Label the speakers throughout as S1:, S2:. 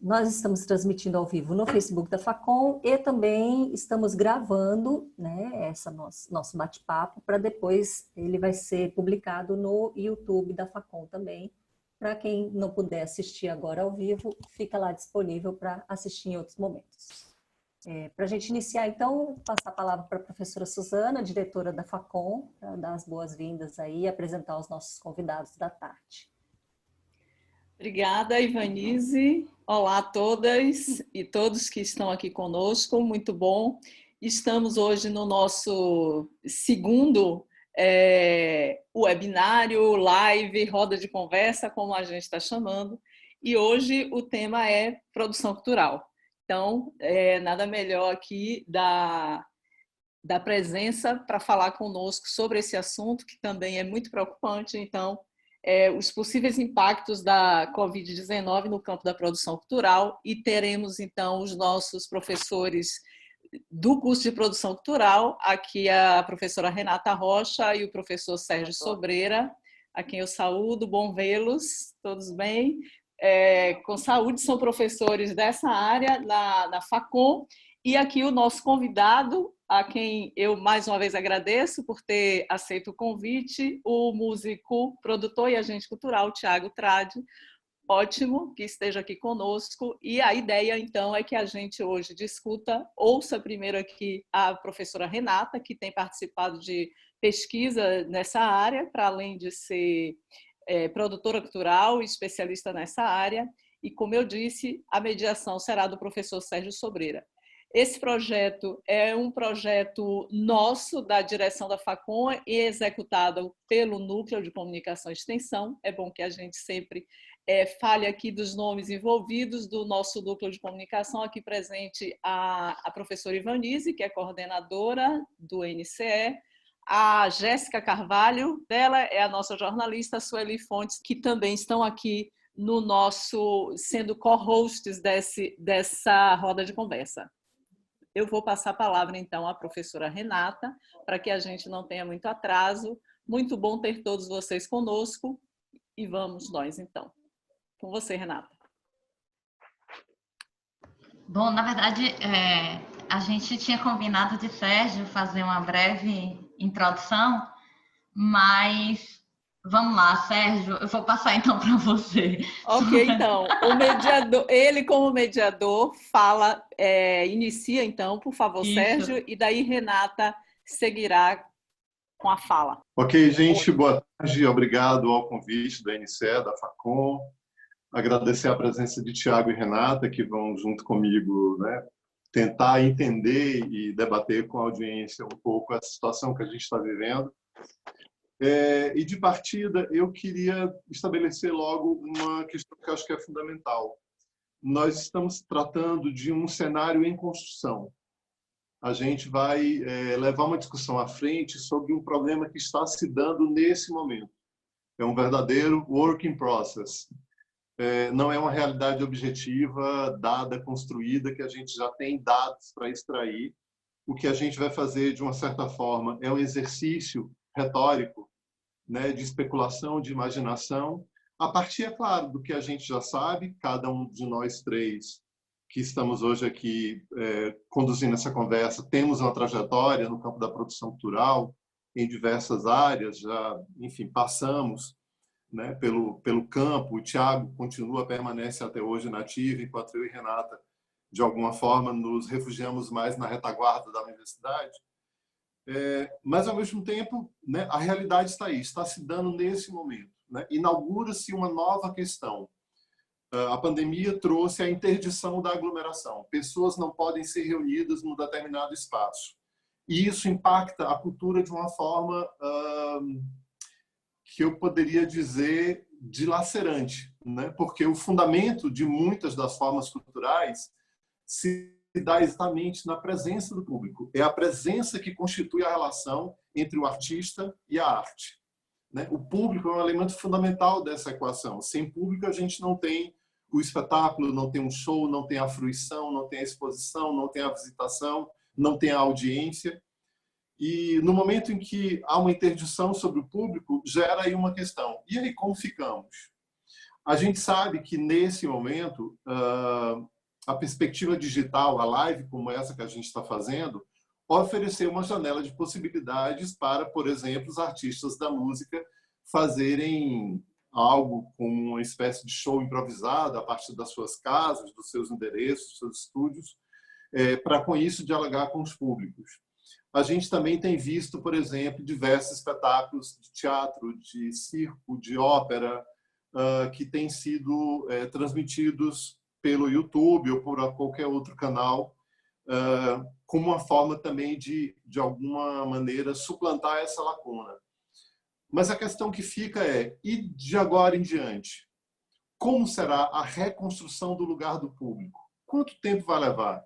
S1: Nós estamos transmitindo ao vivo no Facebook da Facom e também estamos gravando, né, nosso bate-papo, para depois ele vai ser publicado no YouTube da Facom também. Para quem não puder assistir agora ao vivo, fica lá disponível para assistir em outros momentos. Para a gente iniciar, então, passar a palavra para a professora Suzana, diretora da Facom, para dar as boas-vindas aí e apresentar os nossos convidados da tarde.
S2: Obrigada, Ivanise. Olá a todas e todos que estão aqui conosco, muito bom. Estamos hoje no nosso segundo webinário, live, roda de conversa, como a gente está chamando, e hoje o tema é produção cultural. Então, nada melhor aqui da presença para falar conosco sobre esse assunto, que também é muito preocupante. Então, os possíveis impactos da Covid-19 no campo da produção cultural, e teremos, então, os nossos professores do curso de produção cultural, aqui a professora Renata Rocha e o professor Sérgio Sobreira, a quem eu saúdo, bom vê-los, todos bem? Com saúde, são professores dessa área na Facom, e aqui o nosso convidado, a quem eu mais uma vez agradeço por ter aceito o convite, o músico, produtor e agente cultural, Thiago Tradi. Ótimo que esteja aqui conosco. E a ideia, então, é que a gente hoje discuta, ouça primeiro aqui a professora Renata, que tem participado de pesquisa nessa área, para além de ser produtora cultural e especialista nessa área. E, como eu disse, a mediação será do professor Sérgio Sobreira. Esse projeto é um projeto nosso, da direção da Facom, e executado pelo Núcleo de Comunicação e Extensão. É bom que a gente sempre fale aqui dos nomes envolvidos do nosso Núcleo de Comunicação. Aqui presente a professora Ivanise, que é coordenadora do NCE, a Jéssica Carvalho, dela é a nossa jornalista, a Sueli Fontes, que também estão aqui no nosso, sendo co-hosts dessa roda de conversa. Eu vou passar a palavra, então, à professora Renata, para que a gente não tenha muito atraso. Muito bom ter todos vocês conosco. E vamos nós, então. Com você, Renata.
S3: Bom, na verdade, a gente tinha combinado de Sérgio fazer uma breve introdução, mas vamos lá, Sérgio, eu vou passar então para você.
S2: Ok, então, o mediador, ele como mediador fala, inicia então, por favor, isso. Sérgio, e daí Renata seguirá com a fala.
S4: Ok, gente, boa tarde, obrigado ao convite da NCE, da Facom, agradecer a presença de Thiago e Renata, que vão junto comigo, né, tentar entender e debater com a audiência um pouco essa situação que a gente está vivendo. E de partida, eu queria estabelecer logo uma questão que eu acho que é fundamental. Nós estamos tratando de um cenário em construção. A gente vai levar uma discussão à frente sobre um problema que está se dando nesse momento. É um verdadeiro work in process. Não é uma realidade objetiva, dada, construída, que a gente já tem dados para extrair. O que a gente vai fazer, de uma certa forma, é um exercício retórico, né, de especulação, de imaginação, a partir, é claro, do que a gente já sabe. Cada um de nós três que estamos hoje aqui conduzindo essa conversa, temos uma trajetória no campo da produção cultural, em diversas áreas, já, enfim, passamos, né, pelo campo. O Thiago permanece até hoje na ativa, enquanto eu e Renata, de alguma forma, nos refugiamos mais na retaguarda da universidade. Mas, ao mesmo tempo, né, a realidade está aí, está se dando nesse momento, né? Inaugura-se uma nova questão. A pandemia trouxe a interdição da aglomeração. Pessoas não podem ser reunidas num determinado espaço. E isso impacta a cultura de uma forma que eu poderia dizer dilacerante, né? Porque o fundamento de muitas das formas culturais se dá exatamente na presença do público. É a presença que constitui a relação entre o artista e a arte, né? O público é um elemento fundamental dessa equação. Sem público, a gente não tem o espetáculo, não tem um show, não tem a fruição, não tem a exposição, não tem a visitação, não tem a audiência. E no momento em que há uma interdição sobre o público, gera aí uma questão. E aí, como ficamos? A gente sabe que, nesse momento, a perspectiva digital, a live como essa que a gente está fazendo, ofereceu uma janela de possibilidades para, por exemplo, os artistas da música fazerem algo como uma espécie de show improvisado a partir das suas casas, dos seus endereços, dos seus estúdios, para, com isso, dialogar com os públicos. A gente também tem visto, por exemplo, diversos espetáculos de teatro, de circo, de ópera, que têm sido transmitidos pelo YouTube ou por qualquer outro canal, como uma forma também de alguma maneira, suplantar essa lacuna. Mas a questão que fica e de agora em diante? Como será a reconstrução do lugar do público? Quanto tempo vai levar?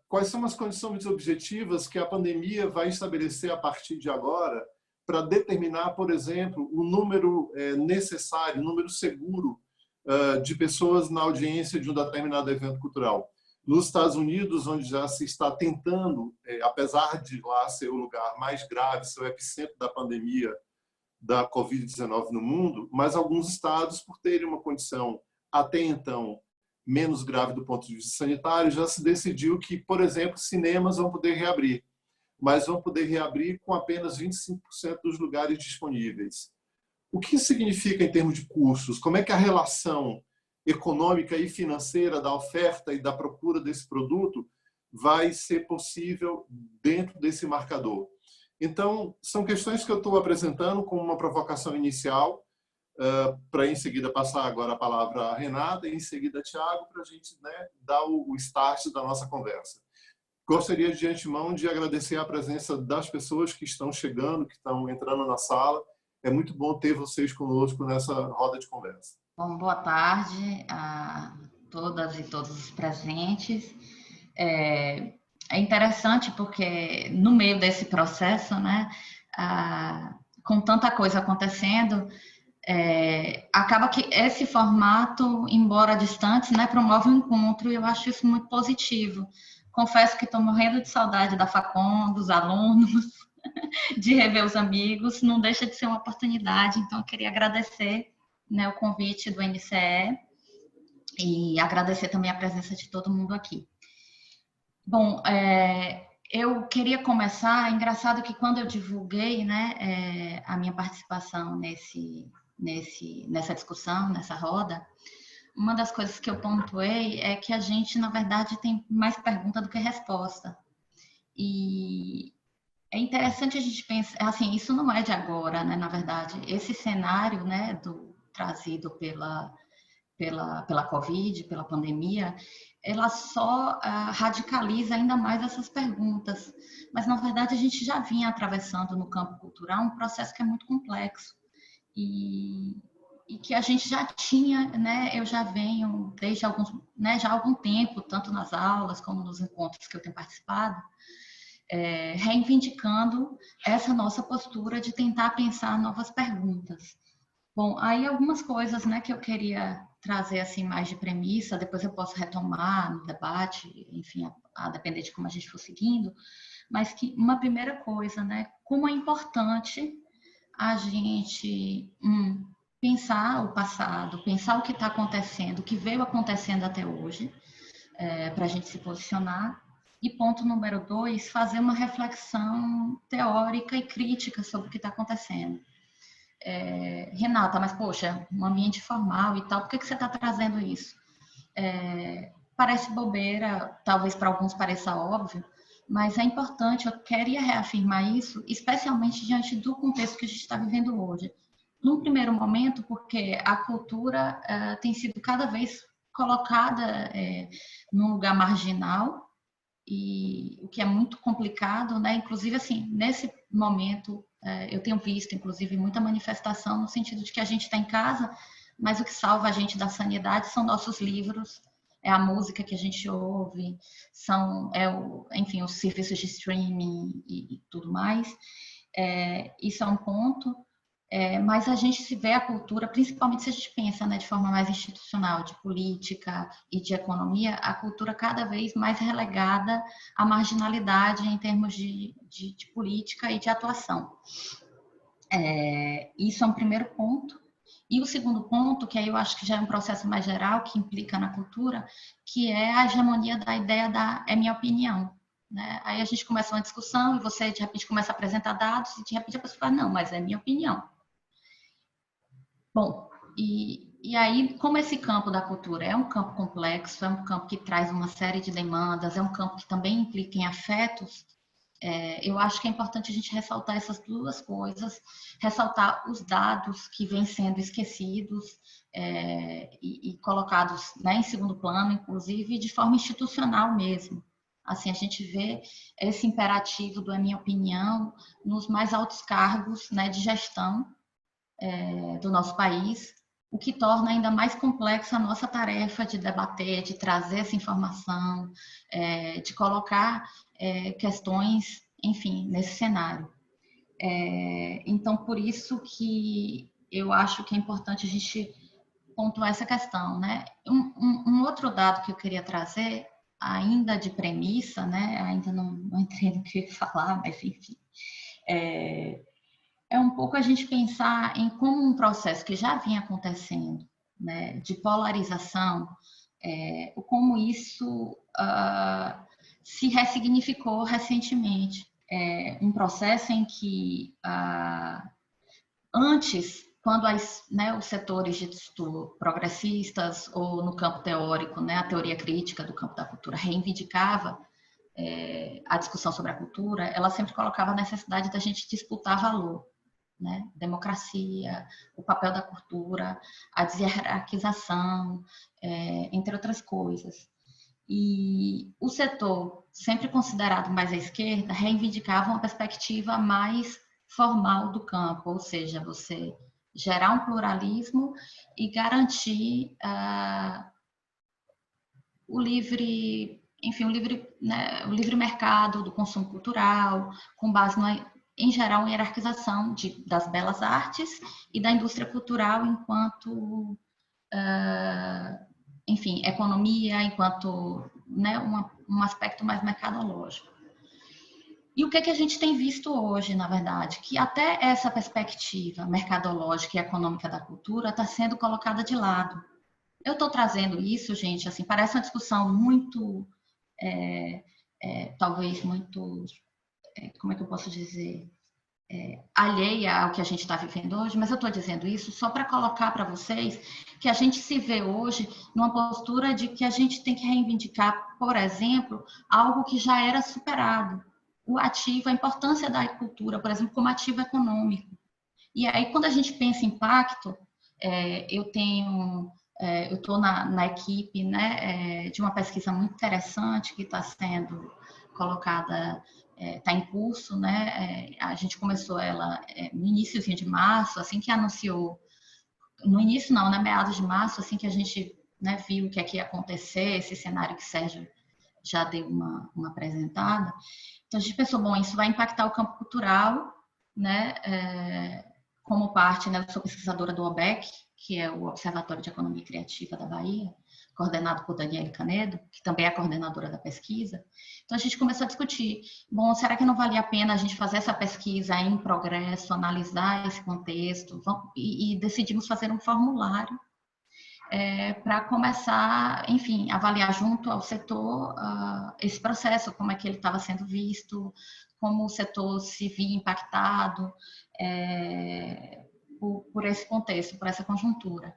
S4: Quais são as condições objetivas que a pandemia vai estabelecer a partir de agora para determinar, por exemplo, o número necessário, o número seguro de pessoas na audiência de um determinado evento cultural? Nos Estados Unidos, onde já se está tentando, apesar de lá ser o lugar mais grave, ser o epicentro da pandemia da Covid-19 no mundo, mas alguns estados, por terem uma condição até então menos grave do ponto de vista sanitário, já se decidiu que, por exemplo, cinemas vão poder reabrir, mas vão poder reabrir com apenas 25% dos lugares disponíveis. O que isso significa em termos de custos? Como é que a relação econômica e financeira da oferta e da procura desse produto vai ser possível dentro desse marcador? Então, são questões que eu estou apresentando como uma provocação inicial, para em seguida passar agora a palavra a Renata e em seguida a Tiago, para a gente dar o start da nossa conversa. Gostaria de antemão de agradecer a presença das pessoas que estão chegando, que estão entrando na sala. É muito bom ter vocês conosco nessa roda de conversa.
S3: Bom, boa tarde a todas e todos os presentes. É interessante porque no meio desse processo, né, com tanta coisa acontecendo, acaba que esse formato, embora distante, né, promove um encontro e eu acho isso muito positivo. Confesso que estou morrendo de saudade da Facom, dos alunos, de rever os amigos, não deixa de ser uma oportunidade, então eu queria agradecer, né, o convite do NCE e agradecer também a presença de todo mundo aqui. Bom, eu queria começar, é engraçado que quando eu divulguei, né, a minha participação nessa discussão, nessa roda, uma das coisas que eu pontuei é que a gente, na verdade, tem mais pergunta do que resposta. E é interessante a gente pensar, assim, isso não é de agora, né, na verdade, esse cenário, né, trazido pela Covid, pela pandemia, ela só radicaliza ainda mais essas perguntas. Mas, na verdade, a gente já vinha atravessando no campo cultural um processo que é muito complexo. E que a gente já tinha, né, eu já venho desde já há algum tempo, tanto nas aulas como nos encontros que eu tenho participado, reivindicando essa nossa postura de tentar pensar novas perguntas. Bom, aí algumas coisas, né, que eu queria trazer assim mais de premissa, depois eu posso retomar no debate, enfim, a depender de como a gente for seguindo, mas que uma primeira coisa, né, como é importante a gente pensar o passado, pensar o que está acontecendo, o que veio acontecendo até hoje, para a gente se posicionar. E ponto número 2, fazer uma reflexão teórica e crítica sobre o que está acontecendo. Renata, mas poxa, um ambiente formal e tal, por que você está trazendo isso? Parece bobeira, talvez para alguns pareça óbvio, mas é importante, eu queria reafirmar isso, especialmente diante do contexto que a gente está vivendo hoje. Num primeiro momento, porque a cultura tem sido cada vez colocada num lugar marginal, e o que é muito complicado, né? Inclusive, assim, nesse momento, eu tenho visto, inclusive, muita manifestação no sentido de que a gente está em casa, mas o que salva a gente da sanidade são nossos livros, é a música que a gente ouve, enfim, os serviços de streaming e tudo mais. Isso é um ponto. Mas a gente se vê a cultura, principalmente se a gente pensa, né, de forma mais institucional, de política e de economia, a cultura cada vez mais relegada à marginalidade em termos de política e de atuação. Isso é um primeiro ponto. E o segundo ponto, que aí eu acho que já é um processo mais geral, que implica na cultura, que é a hegemonia da ideia da é minha opinião. Né? Aí a gente começa uma discussão e você, de repente, começa a apresentar dados e, de repente, a pessoa fala, não, mas é minha opinião. Bom, e aí, como esse campo da cultura é um campo complexo, é um campo que traz uma série de demandas, é um campo que também implica em afetos, eu acho que é importante a gente ressaltar essas duas coisas, ressaltar os dados que vêm sendo esquecidos e colocados, né, em segundo plano, inclusive de forma institucional mesmo. Assim, a gente vê esse imperativo do é minha opinião nos mais altos cargos, né, de gestão do nosso país, o que torna ainda mais complexa a nossa tarefa de debater, de trazer essa informação, de colocar questões, enfim, nesse cenário. Então, por isso que eu acho que é importante a gente pontuar essa questão, né? Um outro dado que eu queria trazer, ainda de premissa, né? Ainda não entrei no que eu ia falar, mas enfim, é um pouco a gente pensar em como um processo que já vinha acontecendo, né, de polarização, como isso se ressignificou recentemente. Um processo em que antes, quando os setores dito progressistas ou no campo teórico, né, a teoria crítica do campo da cultura reivindicava a discussão sobre a cultura, ela sempre colocava a necessidade da gente disputar valor. Né? Democracia, o papel da cultura, a deshierarquização, entre outras coisas. E o setor, sempre considerado mais à esquerda, reivindicava uma perspectiva mais formal do campo, ou seja, você gerar um pluralismo e garantir o livre o livre mercado do consumo cultural, com base em geral, uma hierarquização das belas artes e da indústria cultural enquanto, enfim, economia, enquanto, né, um aspecto mais mercadológico. E o que a gente tem visto hoje, na verdade? Que até essa perspectiva mercadológica e econômica da cultura está sendo colocada de lado. Eu estou trazendo isso, gente, assim, parece uma discussão muito, talvez muito, como é que eu posso dizer, alheia ao que a gente está vivendo hoje, mas eu estou dizendo isso só para colocar para vocês que a gente se vê hoje numa postura de que a gente tem que reivindicar, por exemplo, algo que já era superado, o ativo, a importância da cultura, por exemplo, como ativo econômico. E aí, quando a gente pensa em impacto, eu estou na equipe, né, de uma pesquisa muito interessante que está sendo colocada, está em curso, né? A gente começou ela no iníciozinho de março, assim que anunciou, no início não, né, meados de março, assim que a gente, né, viu o que é que ia acontecer, esse cenário que Sérgio já deu uma apresentada. Então a gente pensou, bom, isso vai impactar o campo cultural, né? Como parte, né, eu sou pesquisadora do OBEC, que é o Observatório de Economia Criativa da Bahia, coordenado por Daniele Canedo, que também é a coordenadora da pesquisa. Então, a gente começou a discutir, bom, será que não valia a pena a gente fazer essa pesquisa em progresso, analisar esse contexto, e decidimos fazer um formulário para começar, enfim, avaliar junto ao setor esse processo, como é que ele estava sendo visto, como o setor se via impactado por esse contexto, por essa conjuntura.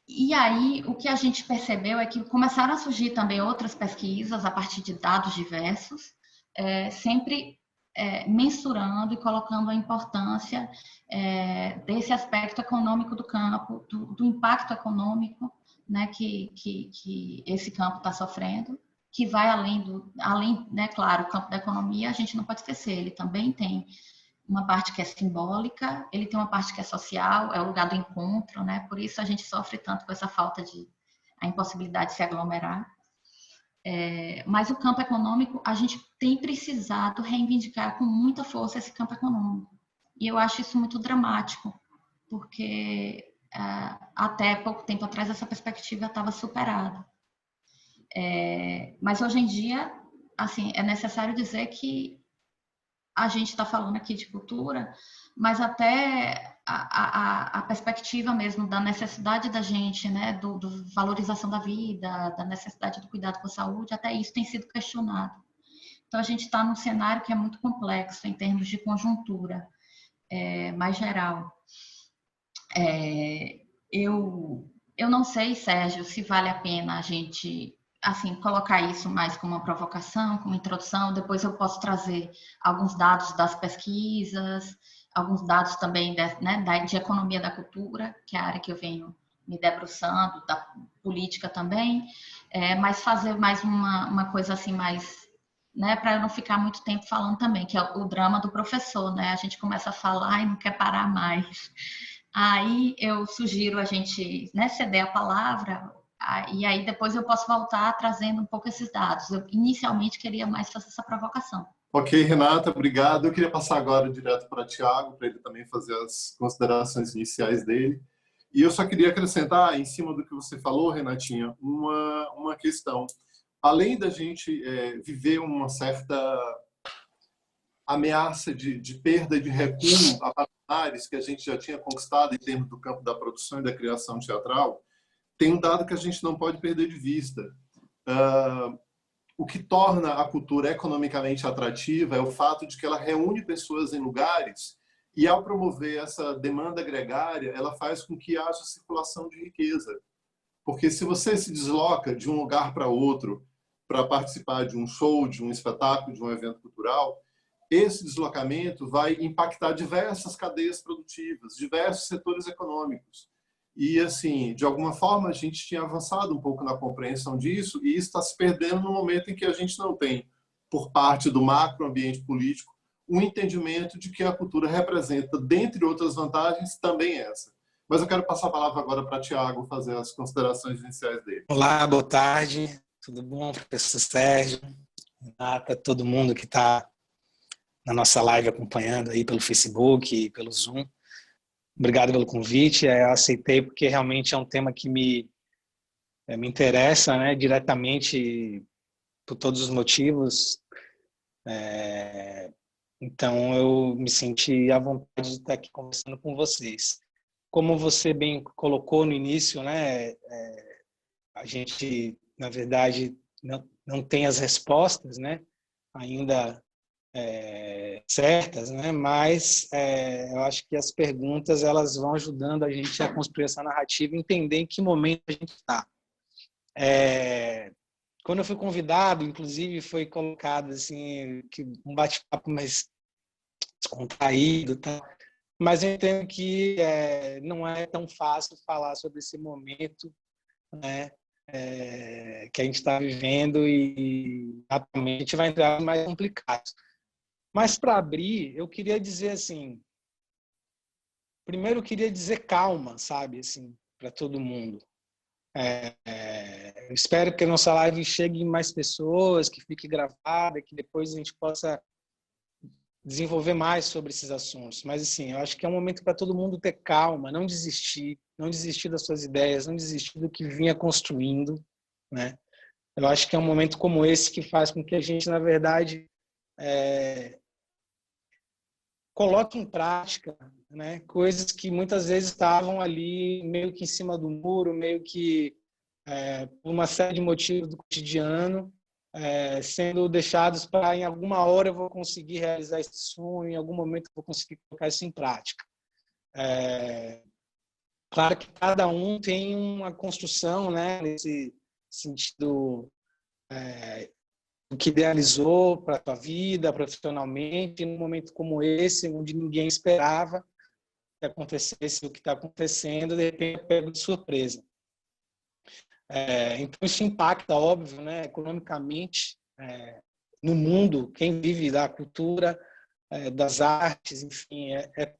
S3: E aí, o que a gente percebeu é que começaram a surgir também outras pesquisas a partir de dados diversos, sempre mensurando e colocando a importância desse aspecto econômico do campo, do impacto econômico, né, que esse campo está sofrendo, que vai além, né, claro, o campo da economia, a gente não pode esquecer, ele também tem uma parte que é simbólica, ele tem uma parte que é social, é o lugar do encontro, né? Por isso a gente sofre tanto com essa falta a impossibilidade de se aglomerar. Mas o campo econômico, a gente tem precisado reivindicar com muita força esse campo econômico. E eu acho isso muito dramático, porque até pouco tempo atrás essa perspectiva estava superada. Mas hoje em dia, assim, é necessário dizer que a gente está falando aqui de cultura, mas até a perspectiva mesmo da necessidade da gente, né, do valorização da vida, da necessidade do cuidado com a saúde, até isso tem sido questionado. Então, a gente está num cenário que é muito complexo em termos de conjuntura mais geral. Eu não sei, Sérgio, se vale a pena a gente assim colocar isso mais como uma provocação, como introdução. Depois eu posso trazer alguns dados das pesquisas, alguns dados também de economia da cultura, que é a área que eu venho me debruçando, da política também, mas fazer mais uma coisa assim mais, né, para eu não ficar muito tempo falando também, que é o drama do professor, né? A gente começa a falar e não quer parar mais. Aí eu sugiro a gente, né, ceder a palavra, e aí depois eu posso voltar trazendo um pouco esses dados. Eu inicialmente queria mais fazer essa provocação.
S4: Ok, Renata, obrigado. Eu queria passar agora direto para Tiago, para ele também fazer as considerações iniciais dele. E eu só queria acrescentar, em cima do que você falou, Renatinha, uma questão. Além da gente viver uma certa ameaça de perda de recuo a patamares que a gente já tinha conquistado em termos do campo da produção e da criação teatral, tem um dado que a gente não pode perder de vista. O que torna a cultura economicamente atrativa é o fato de que ela reúne pessoas em lugares e, ao promover essa demanda gregária, ela faz com que haja circulação de riqueza. Porque se você se desloca de um lugar para outro para participar de um show, de um espetáculo, de um evento cultural, esse deslocamento vai impactar diversas cadeias produtivas, diversos setores econômicos. E, assim, de alguma forma, a gente tinha avançado um pouco na compreensão disso e isso está se perdendo no momento em que a gente não tem, por parte do macroambiente político, um entendimento de que a cultura representa, dentre outras vantagens, também essa. Mas eu quero passar a palavra agora para Tiago fazer as considerações iniciais dele.
S5: Olá, boa tarde. Tudo bom, professor Sérgio, Renata, todo mundo que está na nossa live acompanhando aí pelo Facebook e pelo Zoom. Obrigado pelo convite. Eu aceitei porque realmente é um tema que me interessa, né, diretamente por todos os motivos. Então, eu me senti à vontade de estar aqui conversando com vocês. Como você bem colocou no início, né, a gente, na verdade, não tem as respostas, né, ainda certas, né? Mas eu acho que as perguntas elas vão ajudando a gente a construir essa narrativa e entender em que momento a gente está. Quando eu fui convidado, inclusive, foi colocado assim que um bate-papo mais descontraído, tá? Mas eu entendo que não é tão fácil falar sobre esse momento, né? Que a gente está vivendo e atualmente vai entrar mais complicado. Mas para abrir, eu queria dizer assim, primeiro eu queria dizer calma, sabe, assim, para todo mundo. Eu espero que a nossa live chegue em mais pessoas, que fique gravada, que depois a gente possa desenvolver mais sobre esses assuntos. Mas assim, eu acho que é um momento para todo mundo ter calma, não desistir das suas ideias, não desistir do que vinha construindo, né? Eu acho que é um momento como esse que faz com que a gente, na verdade, coloque em prática, né, coisas que muitas vezes estavam ali meio que em cima do muro, meio que por uma série de motivos do cotidiano, sendo deixados para em alguma hora eu vou conseguir realizar esse sonho, em algum momento eu vou conseguir colocar isso em prática. Claro que cada um tem uma construção, né, nesse sentido o que idealizou para a tua vida, profissionalmente, num momento como esse, onde ninguém esperava que acontecesse o que está acontecendo, de repente pego de surpresa. Então isso impacta, óbvio, né, economicamente, no mundo, quem vive da cultura, das artes, enfim. Eu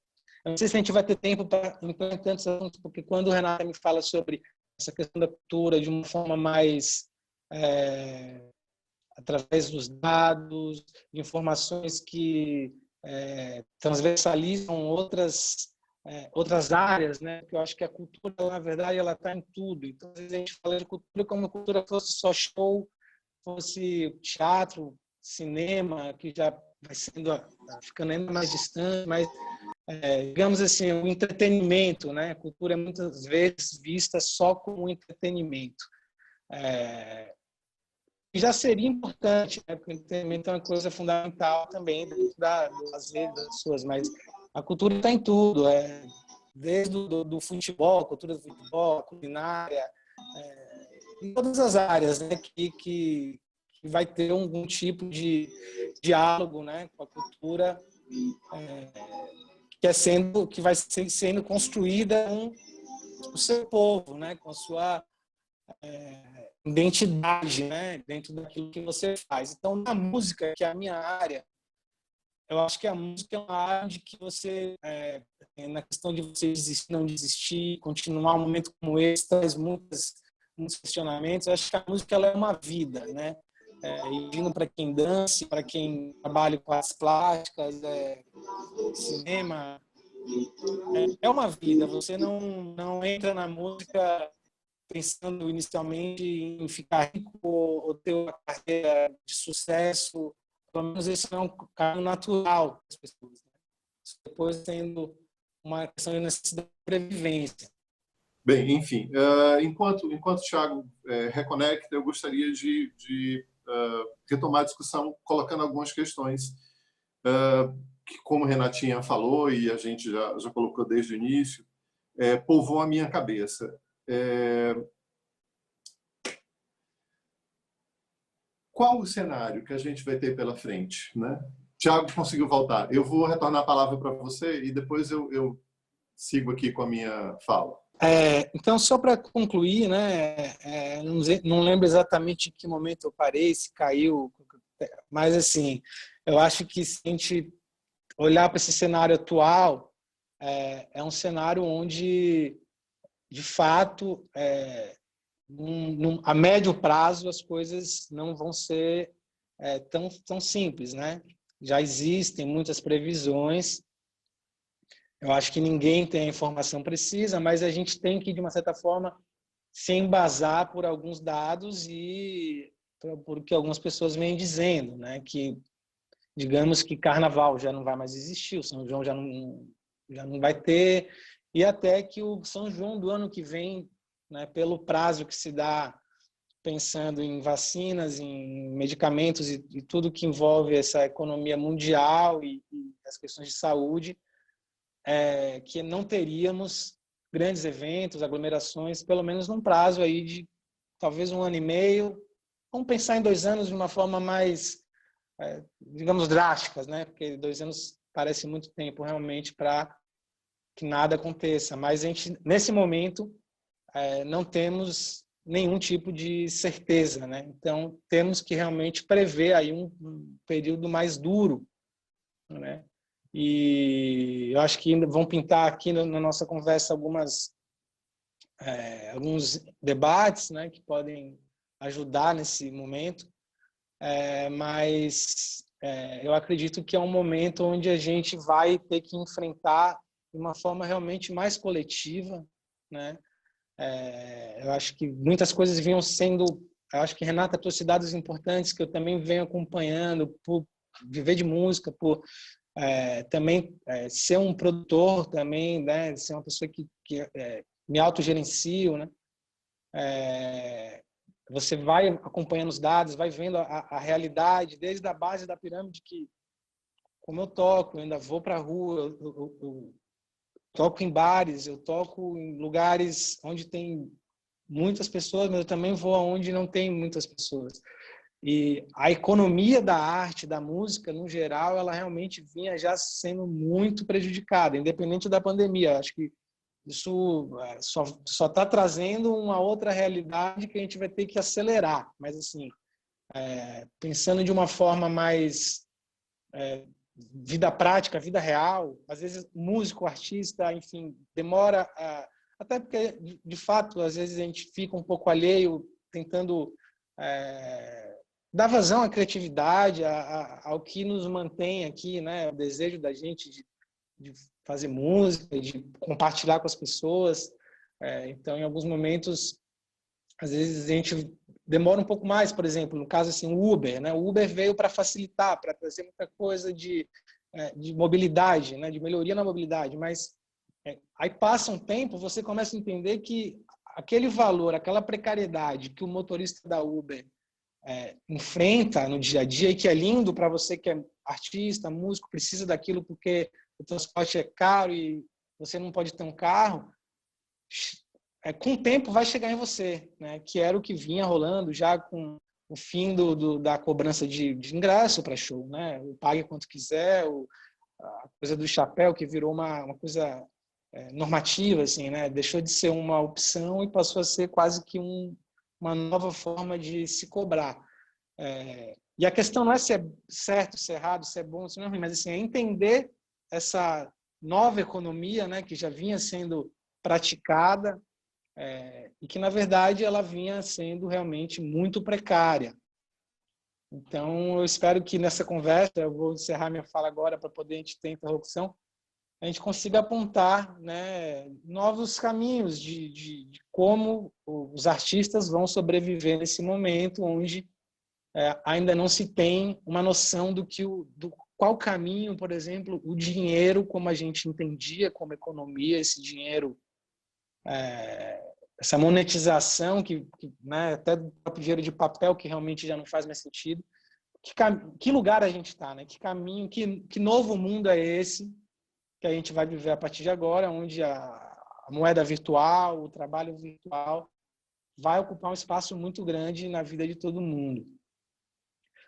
S5: não sei se a gente vai ter tempo para entrar em tantos assuntos, porque quando o Renata me fala sobre essa questão da cultura de uma forma mais através dos dados, de informações que transversalizam outras áreas, né? Porque eu acho que a cultura, na verdade, ela está em tudo. Então, às vezes a gente fala de cultura como se a cultura fosse só show, fosse teatro, cinema, que já vai ficando ainda mais distante, mas digamos assim, o entretenimento, né? A cultura é muitas vezes vista só como entretenimento. Já seria importante, né? Porque o entretenimento é uma coisa fundamental também dentro do lazer das pessoas, mas a cultura está em tudo, desde do futebol, a cultura do futebol, a culinária, em todas as áreas, né? Que vai ter algum tipo de diálogo, né? Com a cultura que vai sendo construída com o seu povo, né? Com a sua identidade, né, dentro daquilo que você faz. Então, na música, que é a minha área, eu acho que a música é uma área de que você, na questão de você desistir, não desistir, continuar um momento como esse, traz muitos questionamentos. Eu acho que a música ela é uma vida, né? Indo para quem dança, para quem trabalha com artes plásticas, cinema, é uma vida. Você não entra na música pensando inicialmente em ficar rico ou ter uma carreira de sucesso. Pelo menos esse não é um caminho natural das pessoas, né? Depois tendo uma questão de necessidade de sobrevivência.
S4: Bem, enfim, enquanto o Thiago reconecta, eu gostaria de retomar a discussão colocando algumas questões que, como Renatinha falou e a gente já colocou desde o início, povoam a minha cabeça. Qual o cenário que a gente vai ter pela frente, né? Thiago conseguiu voltar. Eu vou retornar a palavra para você e depois eu sigo aqui com a minha fala.
S5: Então, só para concluir, né? Não lembro exatamente em que momento eu parei, se caiu, mas assim, eu acho que se a gente olhar para esse cenário atual, é um cenário onde, de fato, a médio prazo as coisas não vão ser tão simples, né? Já existem muitas previsões. Eu acho que ninguém tem a informação precisa, mas a gente tem que, de uma certa forma, se embasar por alguns dados e por que algumas pessoas vêm dizendo, né? Que, digamos que Carnaval já não vai mais existir, o São João já não vai ter, e até que o São João do ano que vem, né, pelo prazo que se dá, pensando em vacinas, em medicamentos e tudo que envolve essa economia mundial e as questões de saúde, que não teríamos grandes eventos, aglomerações, pelo menos num prazo aí de talvez 1 ano e meio. Vamos pensar em 2 anos de uma forma mais, digamos, drásticas, né? Porque 2 anos parece muito tempo realmente para que nada aconteça. Mas a gente, nesse momento, não temos nenhum tipo de certeza, né? Então, temos que realmente prever aí um período mais duro, né? E eu acho que ainda vão pintar aqui na nossa conversa alguns debates, né, que podem ajudar nesse momento, mas eu acredito que é um momento onde a gente vai ter que enfrentar de uma forma realmente mais coletiva, né? Eu acho que muitas coisas vinham sendo... Eu acho que Renata trouxe dados importantes que eu também venho acompanhando, por viver de música, por também ser um produtor, também, né, ser uma pessoa que me autogerencio, né? Você vai acompanhando os dados, vai vendo a realidade, desde a base da pirâmide, que, como eu toco, eu ainda vou para a rua, eu toco em bares, eu toco em lugares onde tem muitas pessoas, mas eu também vou aonde não tem muitas pessoas. E a economia da arte, da música, no geral, ela realmente vinha já sendo muito prejudicada, independente da pandemia. Acho que isso só está trazendo uma outra realidade que a gente vai ter que acelerar. Mas, assim, pensando de uma forma mais vida prática, vida real, às vezes músico, artista, enfim, demora até porque, de fato, às vezes a gente fica um pouco alheio, tentando dar vazão à criatividade, ao que nos mantém aqui, né? O desejo da gente de fazer música, de compartilhar com as pessoas. Então, em alguns momentos, às vezes a gente demora um pouco mais. Por exemplo, no caso assim, o Uber, né? O Uber veio para facilitar, para trazer muita coisa de de mobilidade, né, de melhoria na mobilidade, mas aí passa um tempo, você começa a entender que aquele valor, aquela precariedade que o motorista da Uber enfrenta no dia a dia e que é lindo para você que é artista, músico, precisa daquilo porque o transporte é caro e você não pode ter um carro, com o tempo vai chegar em você, né? Que era o que vinha rolando já com o fim da cobrança de ingresso para show, né? O pague quanto quiser, a coisa do chapéu que virou uma coisa normativa, assim, né? Deixou de ser uma opção e passou a ser quase que uma nova forma de se cobrar. E a questão não é se é certo, se é errado, se é bom, se não é ruim, mas assim, é entender essa nova economia, né, que já vinha sendo praticada e que, na verdade, ela vinha sendo realmente muito precária. Então, eu espero que nessa conversa, eu vou encerrar minha fala agora para poder a gente ter interlocução, a gente consiga apontar, né, novos caminhos de como os artistas vão sobreviver nesse momento onde ainda não se tem uma noção do qual caminho, por exemplo, o dinheiro, como a gente entendia como economia, esse dinheiro, essa monetização, né, até do próprio dinheiro de papel, que realmente já não faz mais sentido. Que lugar a gente está, né? Que caminho, que novo mundo é esse que a gente vai viver a partir de agora, onde a moeda virtual, o trabalho virtual vai ocupar um espaço muito grande na vida de todo mundo.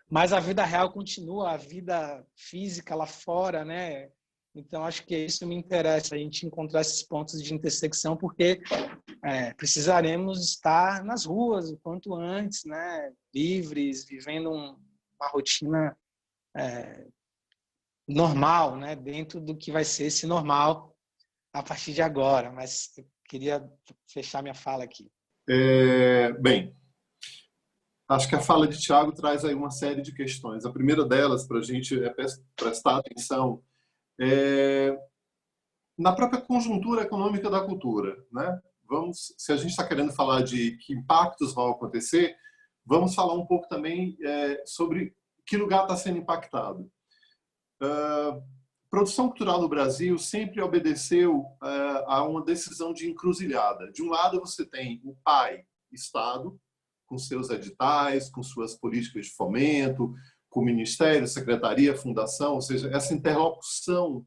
S5: Mas a vida real continua, a vida física lá fora, né? Então, acho que isso me interessa, a gente encontrar esses pontos de intersecção, porque precisaremos estar nas ruas o quanto antes, né? Livres, vivendo uma rotina normal, né? Dentro do que vai ser esse normal a partir de agora. Mas eu queria fechar minha fala aqui.
S4: Bem, acho que a fala de Tiago traz aí uma série de questões. A primeira delas, para a gente prestar atenção, na própria conjuntura econômica da cultura, né? Se a gente está querendo falar de que impactos vão acontecer, vamos falar um pouco também sobre que lugar está sendo impactado. Produção cultural no Brasil sempre obedeceu a uma decisão de encruzilhada. De um lado, você tem o pai, Estado, com seus editais, com suas políticas de fomento, com o Ministério, Secretaria, Fundação, ou seja, essa interlocução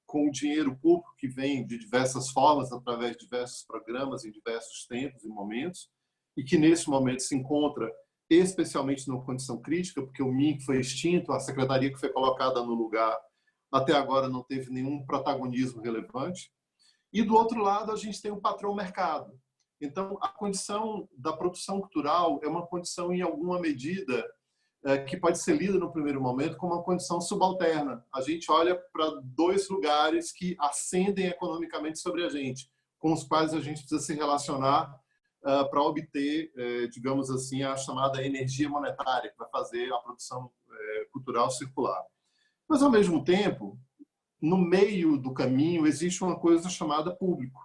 S4: com o dinheiro público que vem de diversas formas, através de diversos programas, em diversos tempos e momentos, e que nesse momento se encontra especialmente numa condição crítica, porque o MINC foi extinto, a secretaria que foi colocada no lugar até agora não teve nenhum protagonismo relevante. E do outro lado, a gente tem o patrão mercado. Então, a condição da produção cultural é uma condição, em alguma medida, que pode ser lida no primeiro momento como uma condição subalterna. A gente olha para dois lugares que ascendem economicamente sobre a gente, com os quais a gente precisa se relacionar para obter, digamos assim, a chamada energia monetária, que vai fazer a produção cultural circular. Mas, ao mesmo tempo, no meio do caminho, existe uma coisa chamada público.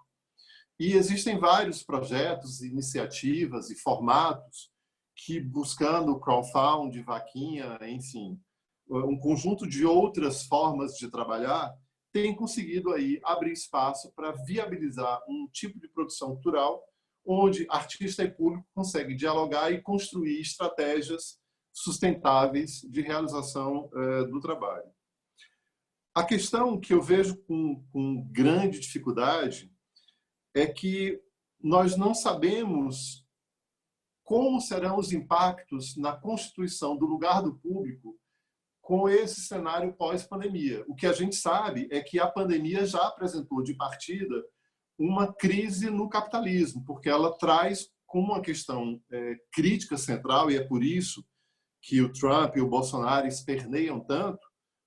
S4: E existem vários projetos, iniciativas e formatos que, buscando crowdfunding, vaquinha, enfim, um conjunto de outras formas de trabalhar, têm conseguido aí abrir espaço para viabilizar um tipo de produção cultural onde artista e público conseguem dialogar e construir estratégias sustentáveis de realização do trabalho. A questão que eu vejo com grande dificuldade é que nós não sabemos como serão os impactos na constituição do lugar do público com esse cenário pós-pandemia. O que a gente sabe é que a pandemia já apresentou de partida uma crise no capitalismo, porque ela traz como uma questão crítica central, e é por isso que o Trump e o Bolsonaro esperneiam tanto,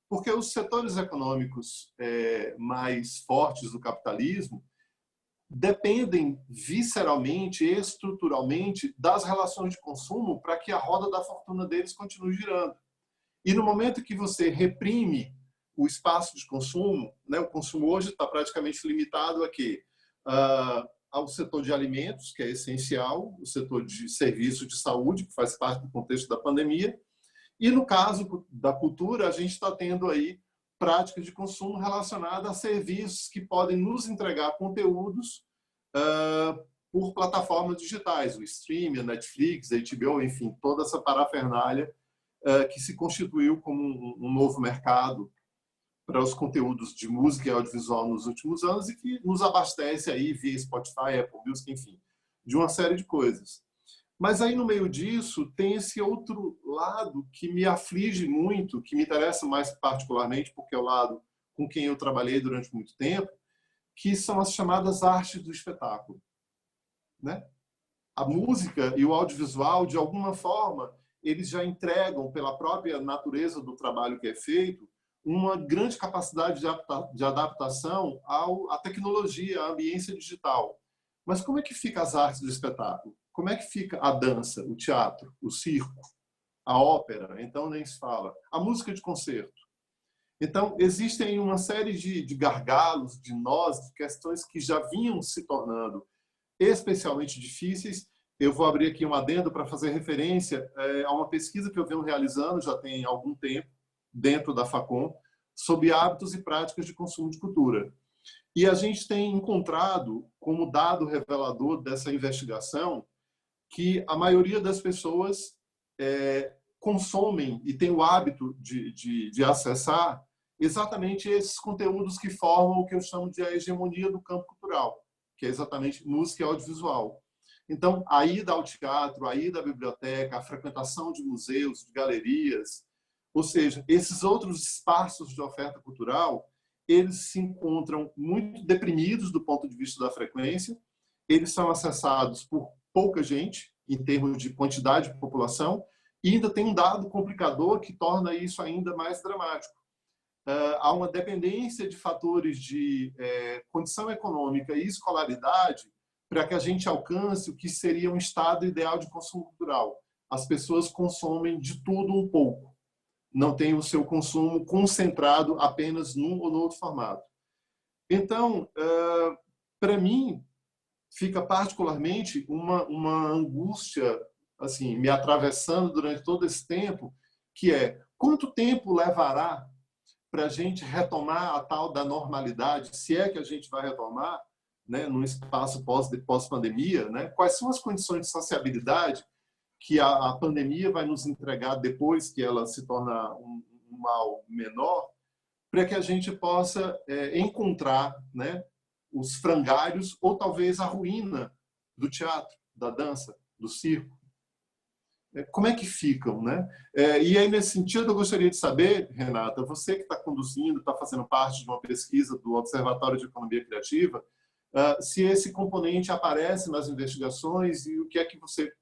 S4: porque os setores econômicos mais fortes do capitalismo dependem visceralmente, estruturalmente, das relações de consumo para que a roda da fortuna deles continue girando. E no momento que você reprime o espaço de consumo, né, o consumo hoje está praticamente limitado a quê? Ao setor de alimentos, que é essencial, o setor de serviços de saúde, que faz parte do contexto da pandemia, e no caso da cultura, a gente está tendo aí práticas de consumo relacionadas a serviços que podem nos entregar conteúdos por plataformas digitais, o streaming, a Netflix, a HBO, enfim, toda essa parafernália que se constituiu como um novo mercado para os conteúdos de música e audiovisual nos últimos anos e que nos abastece aí via Spotify, Apple Music, enfim, de uma série de coisas. Mas aí no meio disso tem esse outro lado que me aflige muito, que me interessa mais particularmente porque é o lado com quem eu trabalhei durante muito tempo, que são as chamadas artes do espetáculo, né? A música e o audiovisual, de alguma forma, eles já entregam, pela própria natureza do trabalho que é feito, uma grande capacidade de adaptação à tecnologia, à ambiência digital. Mas como é que fica as artes do espetáculo? Como é que fica a dança, o teatro, o circo, a ópera? Então nem se fala. A música de concerto. Então existem uma série de gargalos, de nós, de questões que já vinham se tornando especialmente difíceis. Eu vou abrir aqui um adendo para fazer referência a uma pesquisa que eu venho realizando já tem algum tempo, dentro da Facom, sobre hábitos e práticas de consumo de cultura. E a gente tem encontrado, como dado revelador dessa investigação, que a maioria das pessoas consomem e tem o hábito de acessar exatamente esses conteúdos que formam o que eu chamo de a hegemonia do campo cultural, que é exatamente música e audiovisual. Então, a ida ao teatro, a ida à biblioteca, a frequentação de museus, de galerias, ou seja, esses outros espaços de oferta cultural, eles se encontram muito deprimidos do ponto de vista da frequência, eles são acessados por pouca gente, em termos de quantidade de população, e ainda tem um dado complicador que torna isso ainda mais dramático. Há uma dependência de fatores de condição econômica e escolaridade para que a gente alcance o que seria um estado ideal de consumo cultural. As pessoas consomem de tudo um pouco. Não tem o seu consumo concentrado apenas num ou no outro formato. Então, para mim, fica particularmente uma angústia assim, me atravessando durante todo esse tempo, que é quanto tempo levará para a gente retomar a tal da normalidade, se é que a gente vai retomar, né, num espaço pós-pandemia, né? Quais são as condições de sociabilidade que a pandemia vai nos entregar depois que ela se torna um mal menor, para que a gente possa encontrar, né, os frangalhos ou talvez a ruína do teatro, da dança, do circo. Como é que ficam, né? E aí, nesse sentido, eu gostaria de saber, Renata, você que está conduzindo, está fazendo parte de uma pesquisa do Observatório de Economia Criativa, se esse componente aparece nas investigações e o que é que você,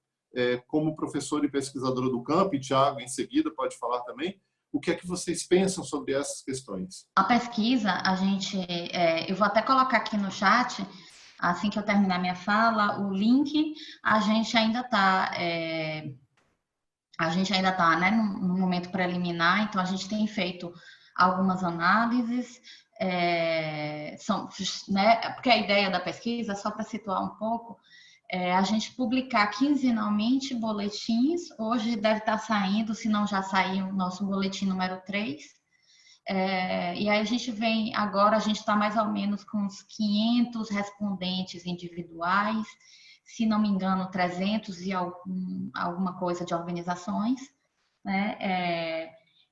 S4: como professor e pesquisadora do campo, e Thiago em seguida pode falar também, o que é que vocês pensam sobre essas questões?
S3: A pesquisa, eu vou até colocar aqui no chat, assim que eu terminar minha fala, o link. A gente ainda está né, no momento preliminar, então a gente tem feito algumas análises, né, porque a ideia da pesquisa, só para situar um pouco, a gente publicar quinzenalmente boletins. Hoje deve estar saindo, se não já saiu, o nosso boletim número 3. E aí a gente vem, agora a gente está mais ou menos com uns 500 respondentes individuais, se não me engano 300 e alguma coisa de organizações, né?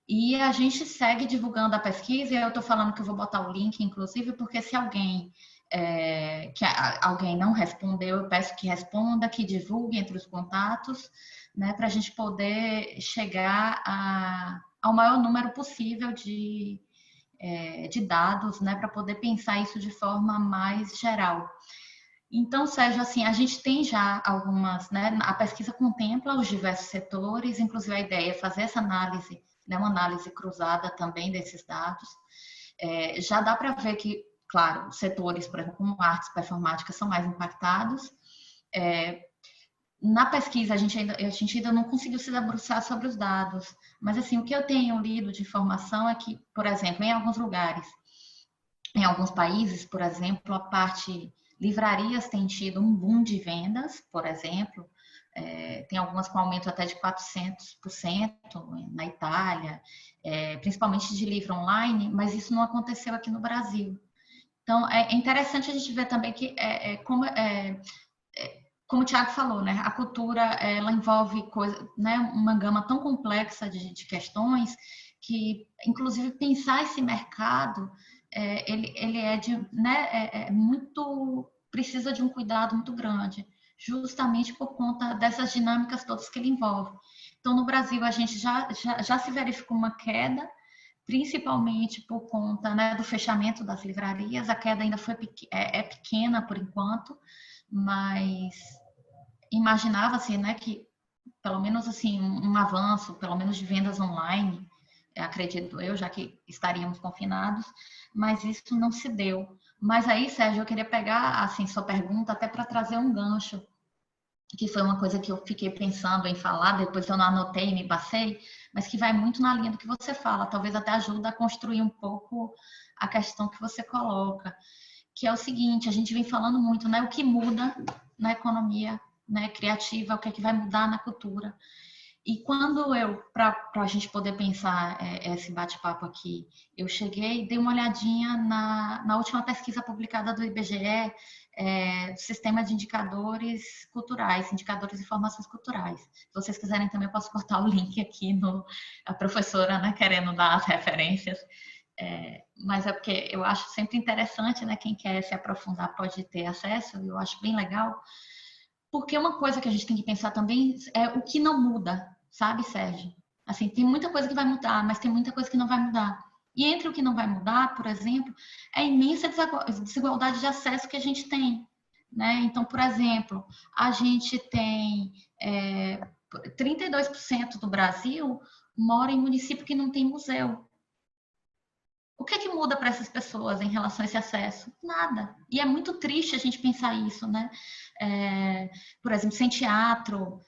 S3: E a gente segue divulgando a pesquisa, e eu estou falando que eu vou botar o link, inclusive, porque se alguém não respondeu, eu peço que responda, que divulgue entre os contatos, né, para a gente poder chegar ao maior número possível de dados, né, para poder pensar isso de forma mais geral. Então, Sérgio, assim, a gente tem já algumas, né, a pesquisa contempla os diversos setores, inclusive a ideia é fazer essa análise, né, uma análise cruzada também desses dados. Já dá para ver que, claro, setores, por exemplo, como artes performáticas, são mais impactados. Na pesquisa, a gente ainda não conseguiu se debruçar sobre os dados, mas assim, o que eu tenho lido de informação é que, por exemplo, em alguns lugares, em alguns países, por exemplo, livrarias têm tido um boom de vendas, por exemplo, tem algumas com aumento até de 400% na Itália, principalmente de livro online, mas isso não aconteceu aqui no Brasil. Então, é interessante a gente ver também que, como o Thiago falou, né, a cultura ela envolve né, uma gama tão complexa de questões que, inclusive, pensar esse mercado, ele precisa de um cuidado muito grande, justamente por conta dessas dinâmicas todas que ele envolve. Então, no Brasil, a gente já se verificou uma queda, principalmente por conta, né, do fechamento das livrarias. A queda ainda é pequena por enquanto, mas imaginava-se, né, que pelo menos assim um avanço, pelo menos de vendas online, acredito eu, já que estaríamos confinados, mas isso não se deu. Mas aí, Sérgio, eu queria pegar assim sua pergunta até para trazer um gancho, que foi uma coisa que eu fiquei pensando em falar, depois eu não anotei e me passei, mas que vai muito na linha do que você fala, talvez até ajude a construir um pouco a questão que você coloca, que é o seguinte: a gente vem falando muito, né, o que muda na economia, né, criativa, o que é que vai mudar na cultura. E quando para a gente poder pensar esse bate-papo aqui, eu cheguei e dei uma olhadinha na última pesquisa publicada do IBGE, Sistema de Indicadores Culturais, Indicadores de Informações Culturais. Se vocês quiserem também, eu posso cortar o link aqui, a professora, né, querendo dar as referências. Mas é porque eu acho sempre interessante, né, quem quer se aprofundar pode ter acesso, eu acho bem legal. Porque uma coisa que a gente tem que pensar também é o que não muda, sabe, Sérgio? Assim, tem muita coisa que vai mudar, mas tem muita coisa que não vai mudar. E entre o que não vai mudar, por exemplo, é a imensa desigualdade de acesso que a gente tem, né? Então, por exemplo, a gente tem 32% do Brasil mora em município que não tem museu. O que é que muda para essas pessoas em relação a esse acesso? Nada. E é muito triste a gente pensar isso, né? Por exemplo, sem teatro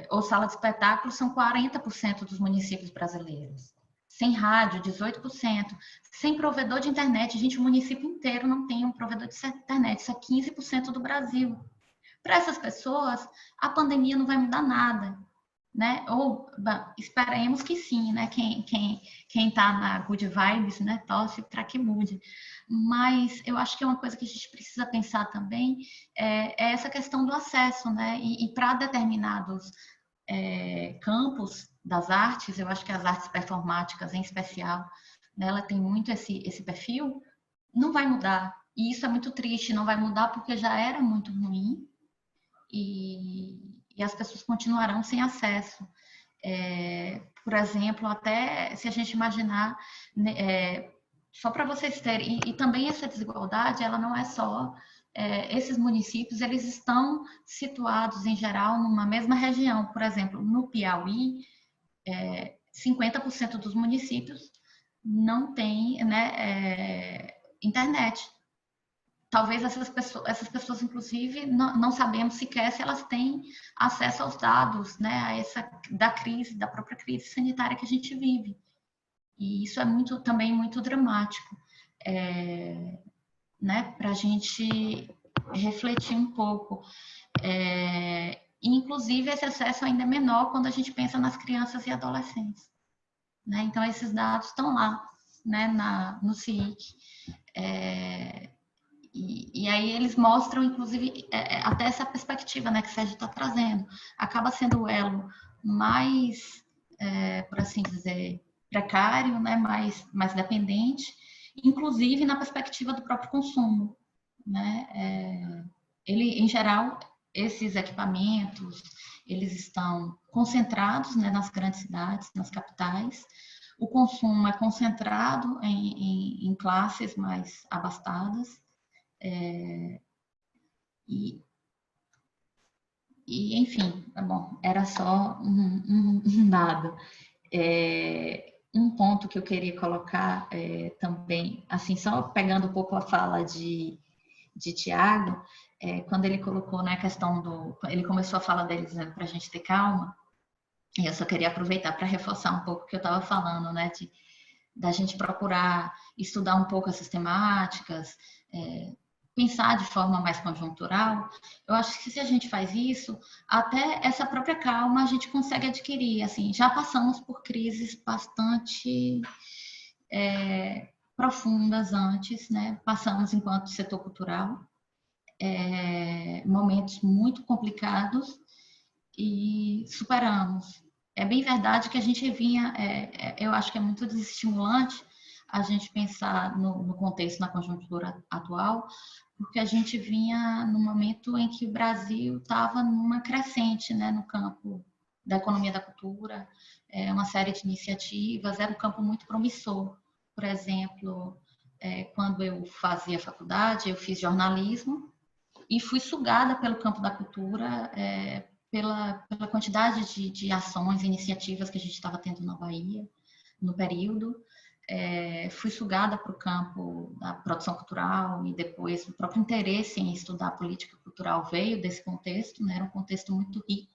S3: ou sala de espetáculo são 40% dos municípios brasileiros. Sem rádio, 18%. Sem provedor de internet, gente, o município inteiro não tem um provedor de internet. Isso é 15% do Brasil. Para essas pessoas, a pandemia não vai mudar nada, né? Ou esperemos que sim, né? Quem tá na good vibes, né, torce para que mude. Mas eu acho que é uma coisa que a gente precisa pensar também é essa questão do acesso, né? E para determinados campos das artes, eu acho que as artes performáticas em especial, né, ela tem muito esse perfil, não vai mudar. E isso é muito triste, não vai mudar porque já era muito ruim e as pessoas continuarão sem acesso. Por exemplo, até se a gente imaginar, só para vocês terem, e também essa desigualdade, ela não é só, esses municípios, eles estão situados, em geral, numa mesma região. Por exemplo, no Piauí, 50% dos municípios não tem, né, internet. Talvez essas pessoas, inclusive, não sabemos sequer se elas têm acesso aos dados, né, da própria crise sanitária que a gente vive. E isso é também muito dramático, né, para a gente refletir um pouco. Inclusive, esse acesso ainda é menor quando a gente pensa nas crianças e adolescentes, né? Então, esses dados estão lá, né, no CIIC. E aí eles mostram, inclusive, até essa perspectiva, né, que o Sérgio está trazendo. Acaba sendo o elo mais, por assim dizer, precário, né, mais dependente, inclusive na perspectiva do próprio consumo, né? Em geral, esses equipamentos, eles estão concentrados, né, nas grandes cidades, nas capitais. O consumo é concentrado em classes mais abastadas. Enfim, bom, era só um dado. Um ponto que eu queria colocar também, assim, só pegando um pouco a fala de Thiago, quando ele colocou na questão ele começou a fala dele dizendo para a gente ter calma, e eu só queria aproveitar para reforçar um pouco o que eu estava falando, né, da gente procurar estudar um pouco essas temáticas, pensar de forma mais conjuntural, eu acho que se a gente faz isso, até essa própria calma a gente consegue adquirir. Assim, já passamos por crises bastante profundas antes, né? Passamos enquanto setor cultural, momentos muito complicados e superamos. É bem verdade que a gente vinha, eu acho que é muito desestimulante a gente pensar no contexto, na conjuntura atual, porque a gente vinha num momento em que o Brasil estava numa crescente, né, no campo da economia da cultura, uma série de iniciativas, era um campo muito promissor. Por exemplo, quando eu fazia faculdade, eu fiz jornalismo e fui sugada pelo campo da cultura, pela quantidade de ações, iniciativas que a gente estava tendo na Bahia no período. Fui sugada para o campo da produção cultural e depois o próprio interesse em estudar política cultural veio desse contexto, né? Era um contexto muito rico,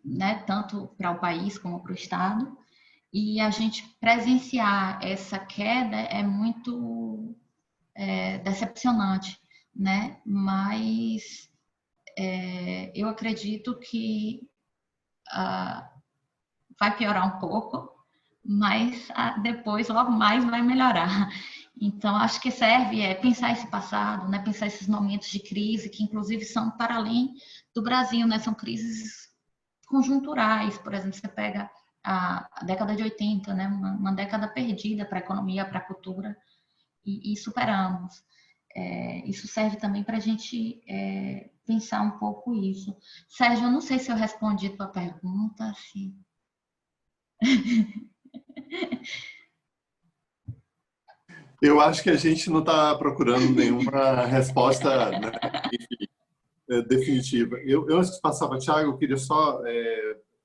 S3: né? Tanto para o país como para o Estado. E a gente presenciar essa queda é muito decepcionante, né? Mas eu acredito que vai piorar um pouco, mas depois, logo mais, vai melhorar. Então, acho que serve pensar esse passado, né? Pensar esses momentos de crise, que inclusive são para além do Brasil, né? São crises conjunturais. Por exemplo, você pega a década de 80, né? Uma década perdida para a economia, para a cultura, e superamos. Isso serve também para a gente pensar um pouco isso. Sérgio, eu não sei se eu respondi a tua pergunta. Se...
S4: Eu acho que a gente não está procurando nenhuma resposta, né, definitiva. Antes de passar para o Thiago, eu queria só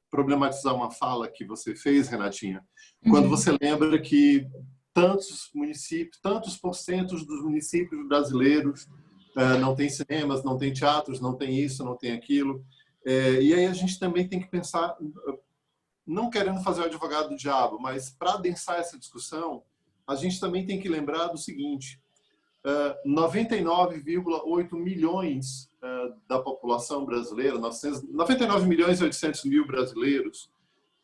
S4: problematizar uma fala que você fez, Renatinha, quando você lembra que tantos municípios, tantos porcentos dos municípios brasileiros não tem cinemas, não tem teatros, não tem isso, não tem aquilo. E aí a gente também tem que pensar, não querendo fazer o advogado do diabo, mas para adensar essa discussão, a gente também tem que lembrar do seguinte: 99,8 milhões da população brasileira, 99 milhões e 800 mil brasileiros,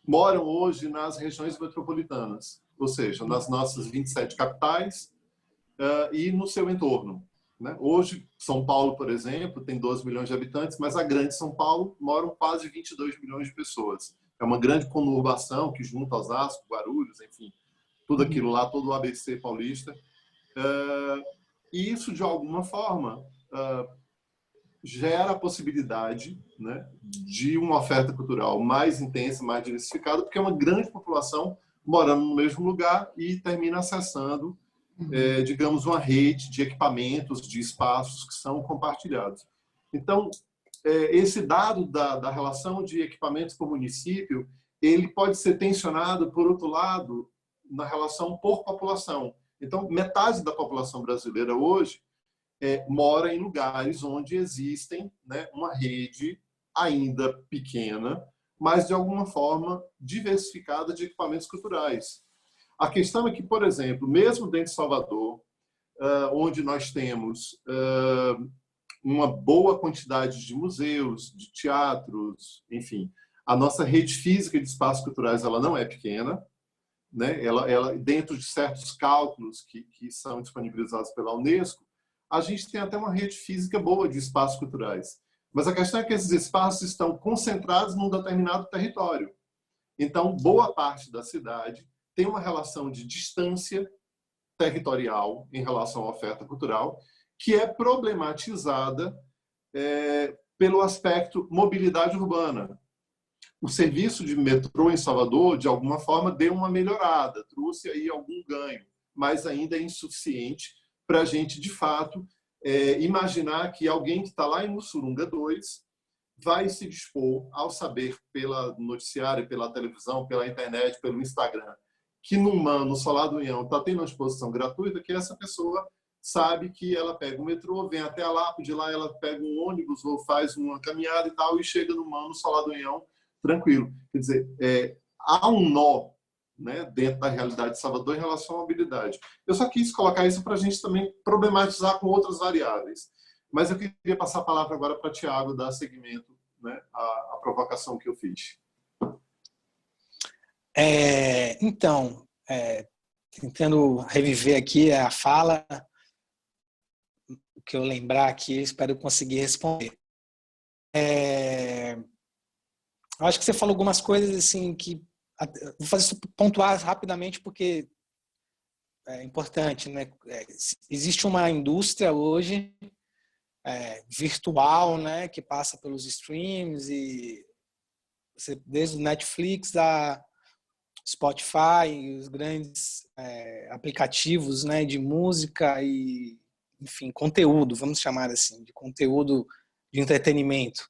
S4: moram hoje nas regiões metropolitanas, ou seja, nas nossas 27 capitais e no seu entorno, né? Hoje, São Paulo, por exemplo, tem 12 milhões de habitantes, mas a grande São Paulo moram quase 22 milhões de pessoas. É uma grande conurbação que junta Osasco, Guarulhos, enfim, tudo aquilo lá, todo o ABC paulista. E isso, de alguma forma, gera a possibilidade, né, de uma oferta cultural mais intensa, mais diversificada, porque é uma grande população morando no mesmo lugar e termina acessando, digamos, uma rede de equipamentos, de espaços que são compartilhados. Então, esse dado da relação de equipamentos por município, ele pode ser tensionado, por outro lado, na relação por população. Então, metade da população brasileira hoje mora em lugares onde existem, né, uma rede ainda pequena, mas de alguma forma diversificada de equipamentos culturais. A questão é que, por exemplo, mesmo dentro de Salvador, onde nós temos uma boa quantidade de museus, de teatros, enfim, a nossa rede física de espaços culturais ela não é pequena, né? Ela dentro de certos cálculos que são disponibilizados pela Unesco, a gente tem até uma rede física boa de espaços culturais. Mas a questão é que esses espaços estão concentrados num determinado território. Então, boa parte da cidade tem uma relação de distância territorial em relação à oferta cultural, que é problematizada pelo aspecto mobilidade urbana. O serviço de metrô em Salvador, de alguma forma, deu uma melhorada, trouxe aí algum ganho, mas ainda é insuficiente para a gente, de fato, imaginar que alguém que está lá em Mussurunga 2 vai se dispor, ao saber pela noticiária, pela televisão, pela internet, pelo Instagram, que no Solar do União está tendo uma exposição gratuita, que essa pessoa sabe que ela pega o metrô, vem até a Lapa, de lá ela pega um ônibus ou faz uma caminhada e tal, e chega no Solar do União tranquilo. Quer dizer, há um nó né, dentro da realidade de Salvador em relação à mobilidade. Eu só quis colocar isso para a gente também problematizar com outras variáveis. Mas eu queria passar a palavra agora para Tiago dar seguimento, né, à provocação que eu fiz.
S5: Então, tentando reviver aqui a fala, o que eu lembrar aqui, espero conseguir responder. Eu acho que você falou algumas coisas assim que vou fazer isso pontuar rapidamente porque é importante, né? Existe uma indústria hoje virtual, né, que passa pelos streams e desde o Netflix a Spotify, os grandes aplicativos, né, de música e, enfim, conteúdo, vamos chamar assim, de conteúdo de entretenimento,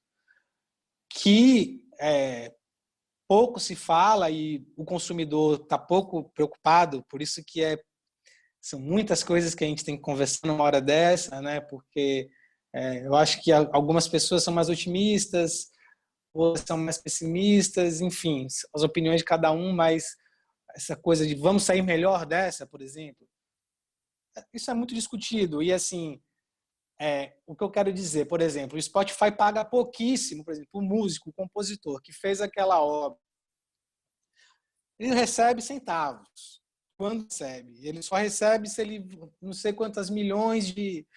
S5: que pouco se fala e o consumidor está pouco preocupado, por isso que são muitas coisas que a gente tem que conversar numa hora dessa, né? Porque eu acho que algumas pessoas são mais otimistas, outras são mais pessimistas, enfim, as opiniões de cada um, mas essa coisa de vamos sair melhor dessa, por exemplo, isso é muito discutido. E assim, o que eu quero dizer, por exemplo, o Spotify paga pouquíssimo, por exemplo, o músico, o compositor que fez aquela obra, ele recebe centavos. Quando recebe? Ele só recebe se ele não sei quantas milhões de...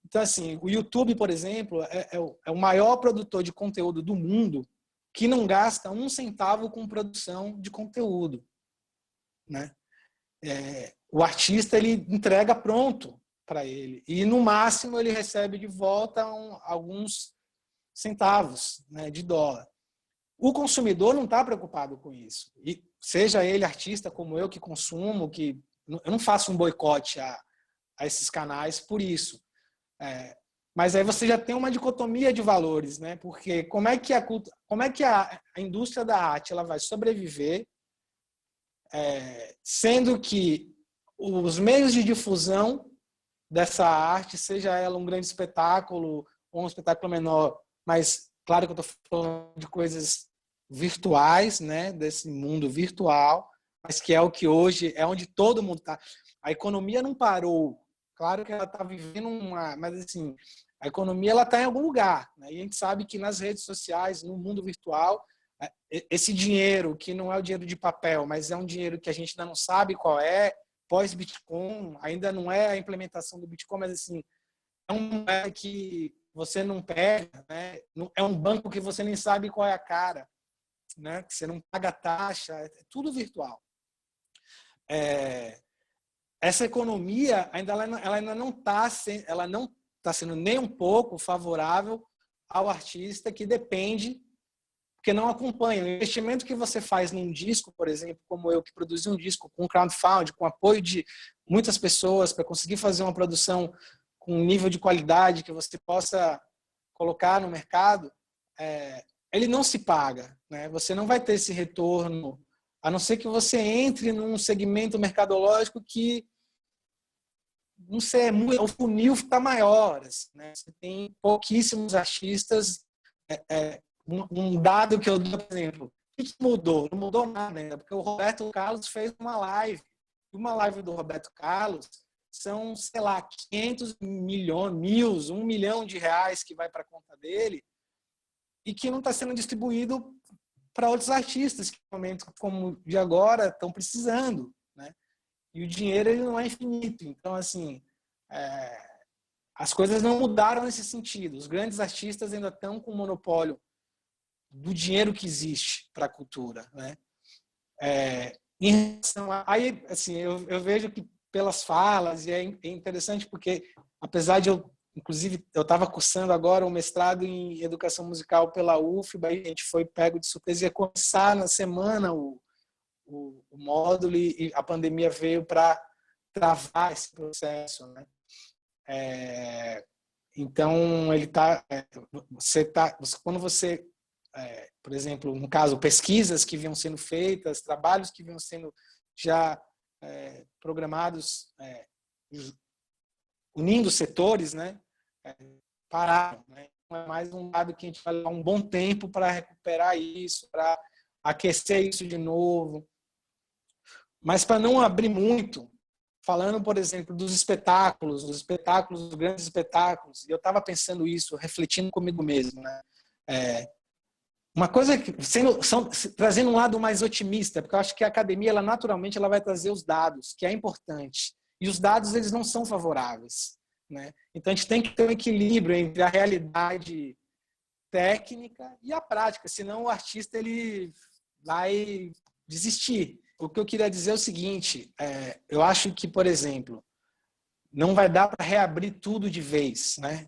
S5: Então, assim, o YouTube, por exemplo, é o maior produtor de conteúdo do mundo que não gasta um centavo com produção de conteúdo, né? O artista, ele entrega pronto para ele e, no máximo, ele recebe de volta alguns centavos, né, de dólar. O consumidor não está preocupado com isso. E seja ele artista como eu que consumo, que eu não faço um boicote a esses canais por isso. Mas aí você já tem uma dicotomia de valores, né? Porque como é que a indústria da arte ela vai sobreviver, sendo que os meios de difusão dessa arte, seja ela um grande espetáculo ou um espetáculo menor, mas claro que eu estou falando de coisas virtuais, né? Desse mundo virtual, mas que é o que hoje é onde todo mundo está. A economia não parou. Claro que ela está vivendo mas assim, a economia ela está em algum lugar, né? E a gente sabe que nas redes sociais, no mundo virtual, esse dinheiro que não é o dinheiro de papel, mas é um dinheiro que a gente ainda não sabe qual é, pós-Bitcoin, ainda não é a implementação do Bitcoin, mas assim, é um moeda que você não pega, né? É um banco que você nem sabe qual é a cara, né? Que você não paga taxa, é tudo virtual. Essa economia ela ainda não está sendo nem um pouco favorável ao artista que depende, porque não acompanha. O investimento que você faz num disco, por exemplo, como eu que produzi um disco com crowdfunding, com apoio de muitas pessoas para conseguir fazer uma produção com um nível de qualidade que você possa colocar no mercado, ele não se paga, né? Você não vai ter esse retorno, a não ser que você entre num segmento mercadológico que, não sei, o funil está maior, assim, né? Você tem pouquíssimos artistas. Um dado que eu dou, por exemplo, o que mudou? Não mudou nada ainda, porque o Roberto Carlos fez uma live. Uma live do Roberto Carlos são, sei lá, 500 milhões, 1 milhão de reais que vai para a conta dele e que não está sendo distribuído para outros artistas que, no momento como de agora, estão precisando, né? E o dinheiro ele não é infinito. Então, assim, as coisas não mudaram nesse sentido. Os grandes artistas ainda estão com o monopólio do dinheiro que existe para a cultura, né? Em relação aí, assim, eu vejo que pelas falas, e é interessante porque, apesar de inclusive, eu estava cursando agora um mestrado em educação musical pela UFBA, e a gente foi pego de surpresa, ia começar na semana o módulo e a pandemia veio para travar esse processo, né? Então, quando você, por exemplo, no caso, pesquisas que vinham sendo feitas, trabalhos que vinham sendo já programados, unindo setores, né? Pararam, né? Não é mais um dado que a gente vai levar um bom tempo para recuperar isso, para aquecer isso de novo. Mas para não abrir muito, falando, por exemplo, dos espetáculos, dos grandes espetáculos, e eu estava pensando isso, refletindo comigo mesmo, né? Uma coisa que, trazendo um lado mais otimista, porque eu acho que a academia, ela naturalmente, ela vai trazer os dados, que é importante. E os dados, eles não são favoráveis, né? Então, a gente tem que ter um equilíbrio entre a realidade técnica e a prática, senão o artista ele vai desistir. O que eu queria dizer é o seguinte, eu acho que, por exemplo, não vai dar para reabrir tudo de vez, né?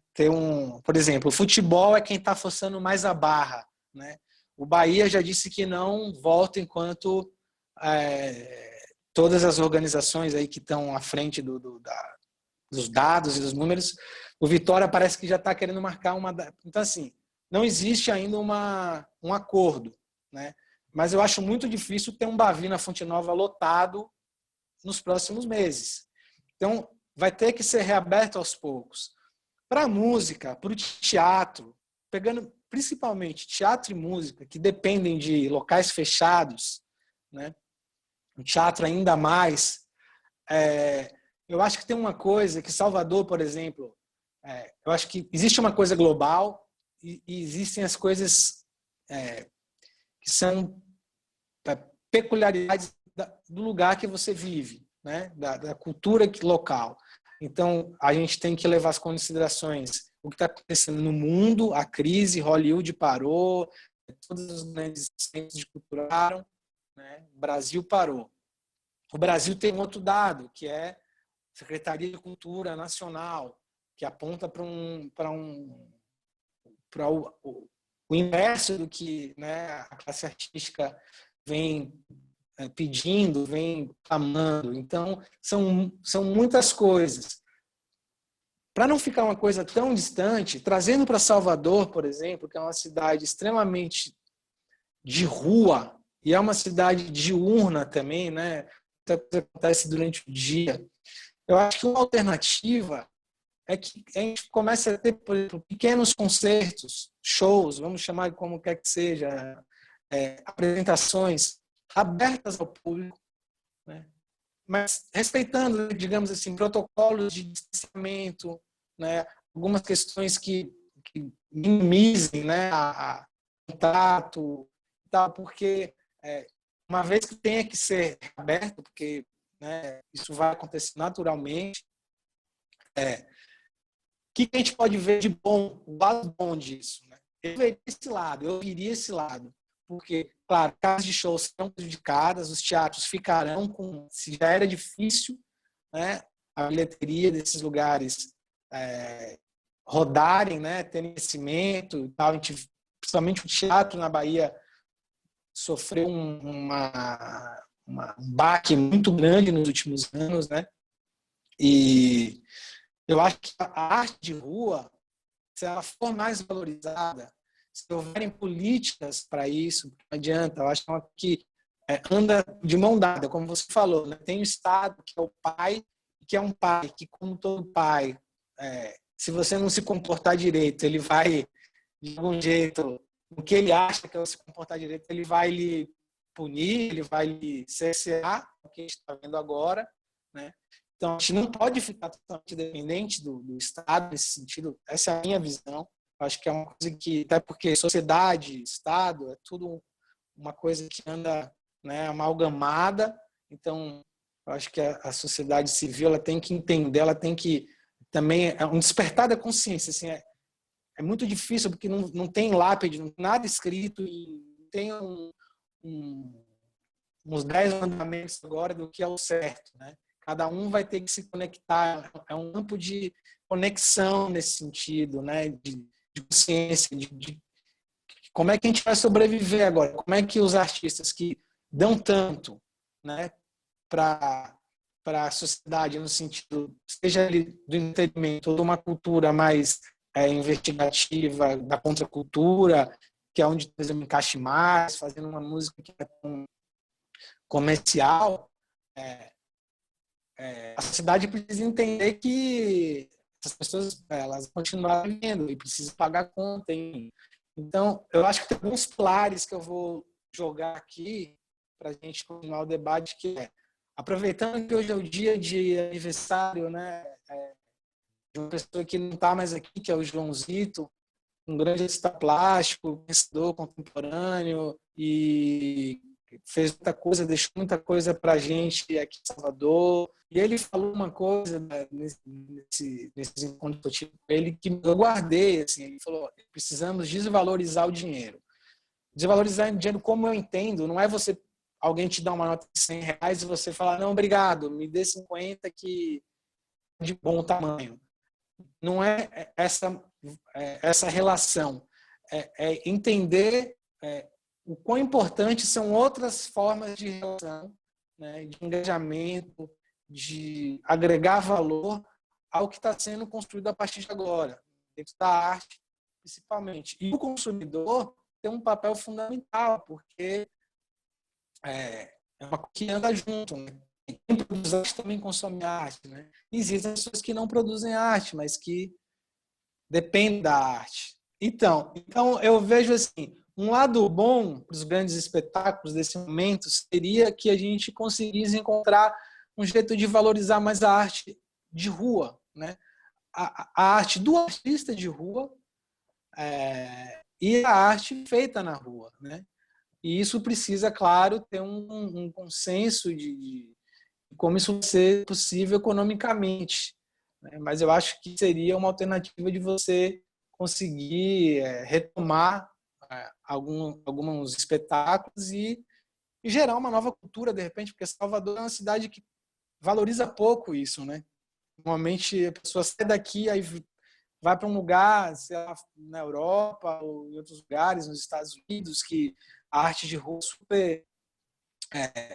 S5: Por exemplo, o futebol é quem está forçando mais a barra, né? O Bahia já disse que não volta enquanto todas as organizações aí que estão à frente dos dados e dos números, o Vitória parece que já está querendo marcar uma... Então, assim, não existe ainda um acordo, né? Mas eu acho muito difícil ter um Bavi na Fonte Nova lotado nos próximos meses. Então, vai ter que ser reaberto aos poucos. Para a música, para o teatro, pegando principalmente teatro e música, que dependem de locais fechados, né? O teatro ainda mais. Eu acho que tem uma coisa que Salvador, por exemplo, eu acho que existe uma coisa global e existem as coisas que são peculiaridades do lugar que você vive, né? Da cultura local. Então, a gente tem que levar as considerações o que está acontecendo no mundo, a crise, Hollywood parou, todos os grandes centros de cultura pararam, né? O Brasil parou. O Brasil tem um outro dado, que é a Secretaria de Cultura Nacional, que aponta para o inverso do que, né, a classe artística vem pedindo, vem clamando. Então, são muitas coisas. Para não ficar uma coisa tão distante, trazendo para Salvador, por exemplo, que é uma cidade extremamente de rua e é uma cidade diurna também, né? Acontece durante o dia. Eu acho que uma alternativa é que a gente comece a ter, por exemplo, pequenos concertos, shows, vamos chamar de como quer que seja, apresentações abertas ao público, né? Mas respeitando, digamos assim, protocolos de distanciamento, né? Algumas questões que minimizem, né, a contato, tal, porque uma vez que tenha que ser aberto, porque, né, isso vai acontecer naturalmente, o que a gente pode ver de bom, o lado bom disso, né? Eu viria esse lado, porque, claro, casas de shows serão prejudicadas, os teatros ficarão se já era difícil, né, a bilheteria desses lugares rodarem, né, terem crescimento e tal. Principalmente o teatro na Bahia sofreu um baque muito grande nos últimos anos, né? E eu acho que a arte de rua, se ela for mais valorizada, se houverem políticas para isso, não adianta. Eu acho que anda de mão dada, como você falou, né? Tem o Estado, que é o pai, que é um pai, que, como todo pai, se você não se comportar direito, ele vai, de algum jeito, o que ele acha que é se comportar direito, ele vai lhe punir, ele vai lhe cercear, o que a gente está vendo agora, né? Então, a gente não pode ficar totalmente dependente do Estado nesse sentido. Essa é a minha visão. Eu acho que é uma coisa que, até porque sociedade, Estado, é tudo uma coisa que anda, né, amalgamada. Então, eu acho que a sociedade civil ela tem que entender, ela tem que também... É um despertar da consciência. Assim, é muito difícil, porque não tem lápide, não tem nada escrito, e tem uns 10 mandamentos agora do que é o certo, né? Cada um vai ter que se conectar, é um campo de conexão nesse sentido, né? De consciência, de como é que a gente vai sobreviver agora, como é que os artistas que dão tanto, né, para a sociedade, no sentido, seja do entretenimento ou de uma cultura mais investigativa, da contracultura, que é onde, por exemplo, encaixe mais, fazendo uma música que é comercial, a sociedade precisa entender que essas pessoas elas continuam vivendo e precisam pagar conta. Então, eu acho que tem alguns pilares que eu vou jogar aqui para a gente continuar o debate, que é aproveitando que hoje é o dia de aniversário, né, de uma pessoa que não está mais aqui, que é o Joãozito, um grande artista plástico, pensador contemporâneo, e fez muita coisa, deixou muita coisa para a gente aqui em Salvador. E ele falou uma coisa, né, nesse encontro que eu tive com ele, que eu guardei. Assim, ele falou: precisamos desvalorizar o dinheiro. Desvalorizar o dinheiro, como eu entendo, não é alguém te dar uma nota de R$100 e você falar: não, obrigado, me dê 50 que é de bom tamanho. Não é essa relação. É entender o quão importantes são outras formas de relação, né, de engajamento, de agregar valor ao que está sendo construído a partir de agora, dentro da arte, principalmente. E o consumidor tem um papel fundamental, porque é uma coisa que anda junto, né? Quem produz arte também consome arte, né? Existem pessoas que não produzem arte, mas que dependem da arte. Então eu vejo assim, um lado bom para os grandes espetáculos desse momento seria que a gente conseguisse encontrar um jeito de valorizar mais a arte de rua, né? A arte do artista de rua e a arte feita na rua, né? E isso precisa, claro, ter um consenso de como isso vai ser possível economicamente, né? Mas eu acho que seria uma alternativa de você conseguir retomar alguns espetáculos e gerar uma nova cultura, de repente, porque Salvador é uma cidade que valoriza pouco isso, né? Normalmente a pessoa sai daqui, aí vai para um lugar, sei lá, na Europa ou em outros lugares, nos Estados Unidos, que a arte de rua é super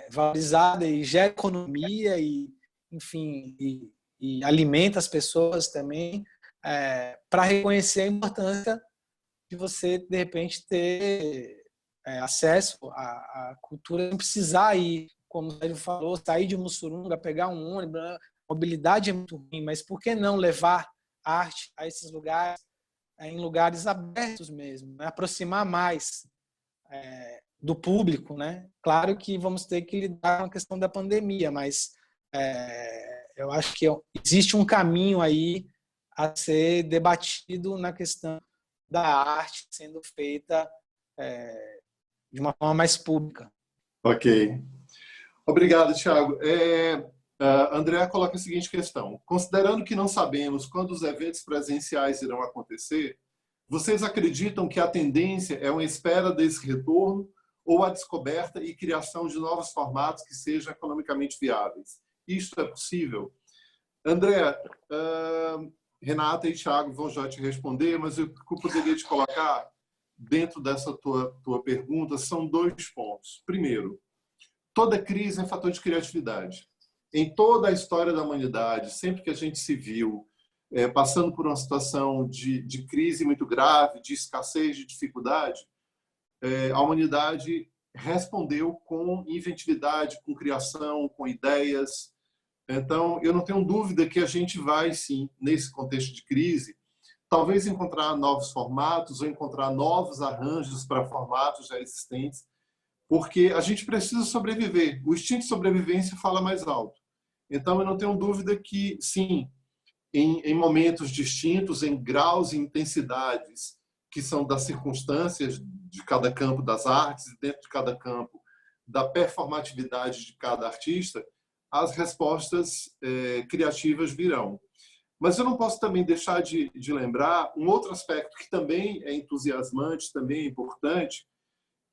S5: valorizada e gera economia e, enfim, e alimenta as pessoas também, para reconhecer a importância de você, de repente, ter acesso à cultura, sem precisar ir, como o Sérgio falou, sair de Mussurunga, pegar um ônibus. A mobilidade é muito ruim, mas por que não levar arte a esses lugares, em lugares abertos mesmo, né? Aproximar mais do público, né? Claro que vamos ter que lidar com a questão da pandemia, mas eu acho que existe um caminho aí a ser debatido na questão da arte sendo feita de uma forma mais pública.
S4: Ok. Obrigado, Thiago. André coloca a seguinte questão: considerando que não sabemos quando os eventos presenciais irão acontecer, vocês acreditam que a tendência é uma espera desse retorno ou a descoberta e criação de novos formatos que sejam economicamente viáveis? Isto é possível? André, Renata e Thiago vão já te responder, mas o que eu poderia te colocar dentro dessa tua pergunta são 2 pontos. Primeiro, toda crise é fator de criatividade. Em toda a história da humanidade, sempre que a gente se viu passando por uma situação de crise muito grave, de escassez, de dificuldade, a humanidade respondeu com inventividade, com criação, com ideias. Então, eu não tenho dúvida que a gente vai, sim, nesse contexto de crise, talvez encontrar novos formatos ou encontrar novos arranjos para formatos já existentes, porque a gente precisa sobreviver. O instinto de sobrevivência fala mais alto. Então, eu não tenho dúvida que, sim, em momentos distintos, em graus e intensidades que são das circunstâncias de cada campo das artes e dentro de cada campo da performatividade de cada artista, as respostas criativas virão. Mas eu não posso também deixar de lembrar um outro aspecto que também é entusiasmante, também é importante,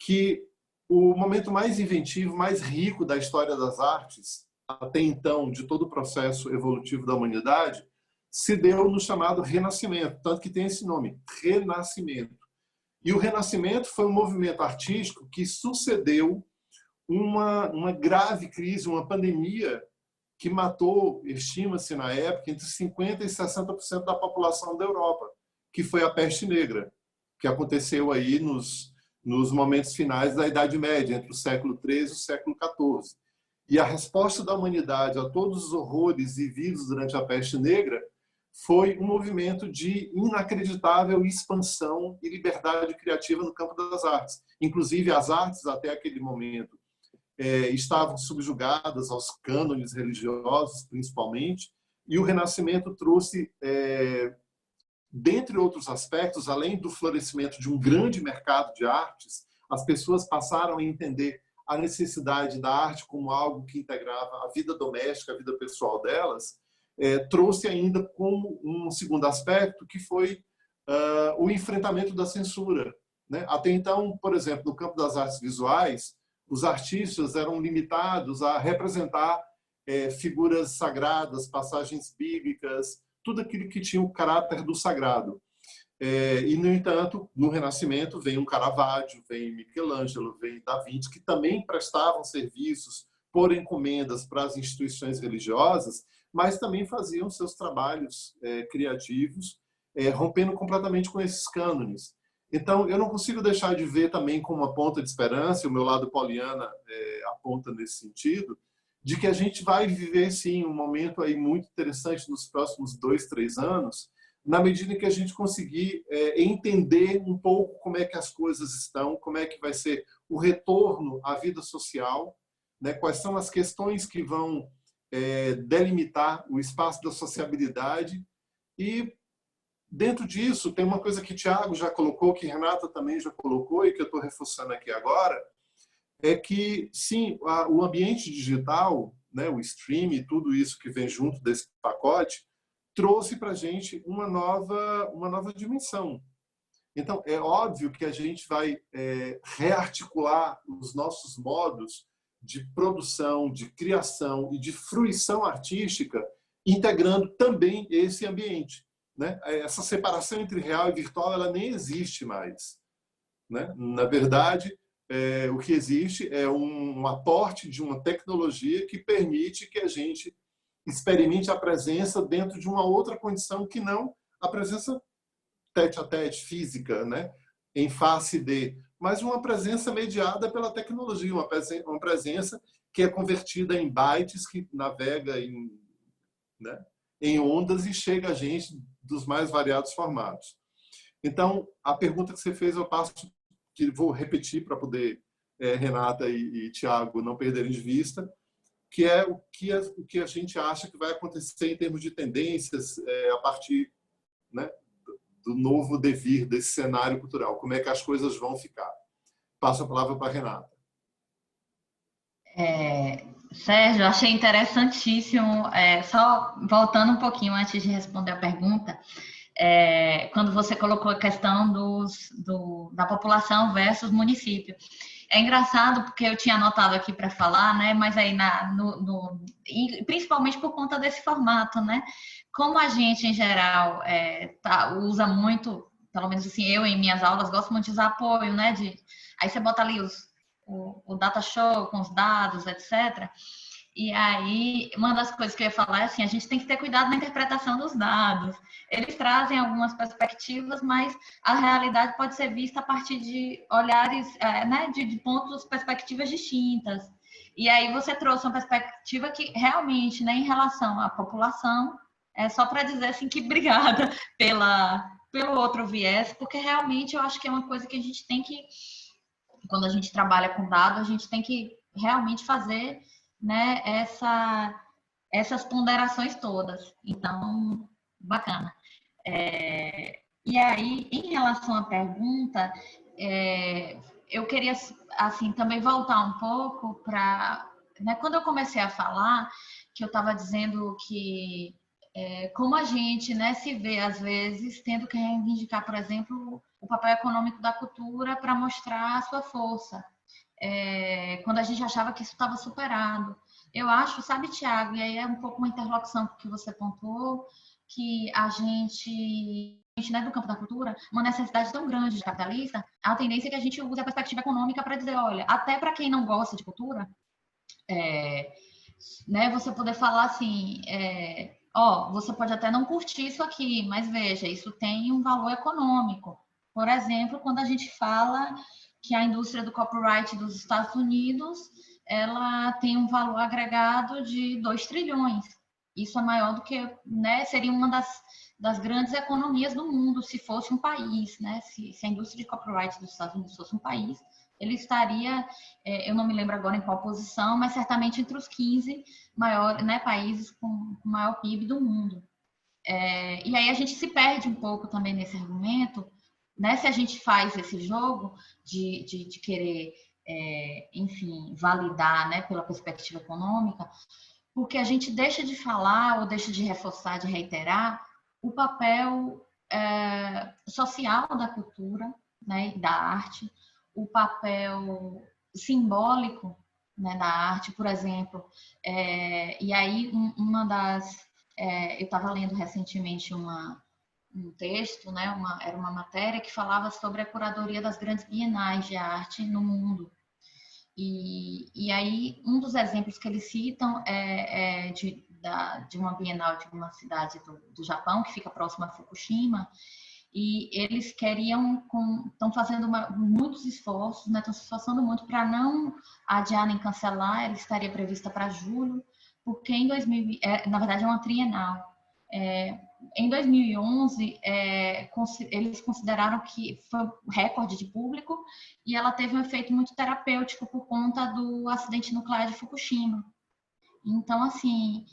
S4: que o momento mais inventivo, mais rico da história das artes, até então, de todo o processo evolutivo da humanidade, se deu no chamado Renascimento, tanto que tem esse nome, Renascimento. E o Renascimento foi um movimento artístico que sucedeu uma grave crise, uma pandemia que matou, estima-se na época, entre 50% e 60% da população da Europa, que foi a peste negra, que aconteceu aí nos momentos finais da Idade Média, entre o século XIII e o século XIV. E a resposta da humanidade a todos os horrores vividos durante a peste negra foi um movimento de inacreditável expansão e liberdade criativa no campo das artes. Inclusive, as artes, até aquele momento, estavam subjugadas aos cânones religiosos, principalmente, e o Renascimento trouxe, dentre outros aspectos, além do florescimento de um grande mercado de artes, as pessoas passaram a entender a necessidade da arte como algo que integrava a vida doméstica, a vida pessoal delas, trouxe ainda como um segundo aspecto, que foi o enfrentamento da censura, né? Até então, por exemplo, no campo das artes visuais, os artistas eram limitados a representar figuras sagradas, passagens bíblicas, tudo aquilo que tinha o caráter do sagrado. E, no entanto, no Renascimento vem um Caravaggio, vem Michelangelo, vem Da Vinci, que também prestavam serviços por encomendas para as instituições religiosas, mas também faziam seus trabalhos criativos, rompendo completamente com esses cânones. Então, eu não consigo deixar de ver também como uma ponta de esperança, e o meu lado poliana aponta nesse sentido, de que a gente vai viver, sim, um momento aí muito interessante nos próximos 2, 3 anos, na medida em que a gente conseguir entender um pouco como é que as coisas estão, como é que vai ser o retorno à vida social, né? Quais são as questões que vão delimitar o espaço da sociabilidade. E, dentro disso, tem uma coisa que Tiago já colocou, que Renata também já colocou e que eu estou reforçando aqui agora, é que, sim, o ambiente digital, né, o streaming e tudo isso que vem junto desse pacote, trouxe para a gente uma nova dimensão. Então, é óbvio que a gente vai rearticular os nossos modos de produção, de criação e de fruição artística, integrando também esse ambiente, né? Essa separação entre real e virtual, ela nem existe mais, né? Na verdade, o que existe é um aporte de uma tecnologia que permite que a gente experimente a presença dentro de uma outra condição que não a presença tete-a-tete, física, né? Em face de, mas uma presença mediada pela tecnologia, uma presença que é convertida em bytes, que navega né, em ondas e chega a gente dos mais variados formatos. Então, a pergunta que você fez, eu passo, que vou repetir para poder Renata e Tiago não perderem de vista, que é o que a gente acha que vai acontecer em termos de tendências a partir, né, do novo devir desse cenário cultural. Como é que as coisas vão ficar? Passo a palavra para a Renata.
S3: Sérgio, achei interessantíssimo, só voltando um pouquinho antes de responder a pergunta, quando você colocou a questão da população versus município. É engraçado porque eu tinha anotado aqui para falar, né? Mas aí e principalmente por conta desse formato, né? Como a gente em geral usa muito, pelo menos assim, eu em minhas aulas gosto muito de usar apoio, né? Aí você bota ali o data show com os dados, etc. E aí, uma das coisas que eu ia falar é assim, a gente tem que ter cuidado na interpretação dos dados. Eles trazem algumas perspectivas, mas a realidade pode ser vista a partir de olhares, né, de pontos, perspectivas distintas. E aí você trouxe uma perspectiva que realmente, né, em relação à população, é só para dizer assim que obrigada pelo outro viés, porque realmente eu acho que é uma coisa que a gente tem que, quando a gente trabalha com dados, a gente tem que realmente fazer, né, essas ponderações todas. Então, bacana. E aí, em relação à pergunta, eu queria assim também voltar um pouco para, né, quando eu comecei a falar, que eu estava dizendo que como a gente, né, se vê às vezes tendo que reivindicar, por exemplo, o papel econômico da cultura para mostrar a sua força. Quando a gente achava que isso estava superado. Eu acho, sabe, Tiago, e aí é um pouco uma interlocução que você pontuou, que a gente, né, do campo da cultura, uma necessidade tão grande de capitalista, a tendência é que a gente use a perspectiva econômica para dizer, olha, até para quem não gosta de cultura, né, você poder falar assim, você pode até não curtir isso aqui, mas veja, isso tem um valor econômico. Por exemplo, quando a gente fala que a indústria do copyright dos Estados Unidos, ela tem um valor agregado de 2 trilhões. Isso é maior do que, né, seria uma das grandes economias do mundo se fosse um país, né? Se a indústria de copyright dos Estados Unidos fosse um país, ele estaria, eu não me lembro agora em qual posição, mas certamente entre os 15 maiores, né, países com maior PIB do mundo. E aí a gente se perde um pouco também nesse argumento, né, se a gente faz esse jogo de querer, enfim, validar, né, pela perspectiva econômica, porque a gente deixa de falar ou deixa de reforçar, de reiterar o papel social da cultura, né, da arte, o papel simbólico, né, da arte, por exemplo. E aí, eu estava lendo recentemente um texto, né, era uma matéria que falava sobre a curadoria das grandes bienais de arte no mundo. E aí, um dos exemplos que eles citam é de uma bienal de uma cidade do Japão, que fica próxima a Fukushima, e eles estão fazendo muitos esforços, né, estão se esforçando muito para não adiar nem cancelar. Ela estaria prevista para julho, porque em 2000, na verdade é uma trienal. Em 2011, eles consideraram que foi um recorde de público e ela teve um efeito muito terapêutico por conta do acidente nuclear de Fukushima. Então, assim,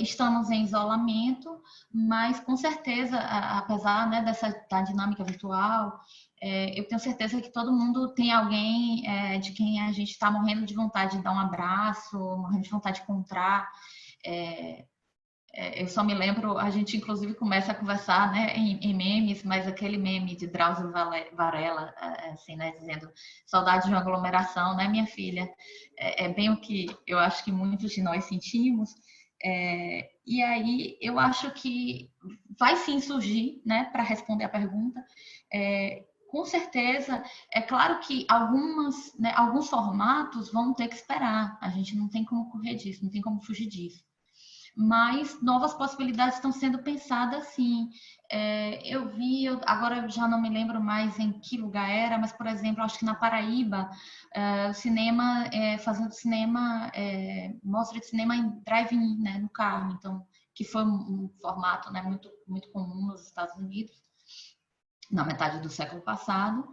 S3: estamos em isolamento, mas com certeza, apesar, né, da dinâmica virtual, eu tenho certeza que todo mundo tem alguém de quem a gente está morrendo de vontade de dar um abraço, morrendo de vontade de encontrar. Eu só me lembro, a gente inclusive começa a conversar, né, em memes, mas aquele meme de Drauzio Varela, assim, né, dizendo saudade de uma aglomeração, né, minha filha? É bem o que eu acho que muitos de nós sentimos. E aí eu acho que vai sim surgir, né, para responder a pergunta, com certeza. É claro que alguns formatos vão ter que esperar, a gente não tem como correr disso, não tem como fugir disso. Mas novas possibilidades estão sendo pensadas, sim. Agora já não me lembro mais em que lugar era, mas, por exemplo, acho que na Paraíba, o cinema, fazendo cinema, mostra de cinema em drive-in, né, no carro, então, que foi um formato, né, muito, muito comum nos Estados Unidos, na metade do século passado,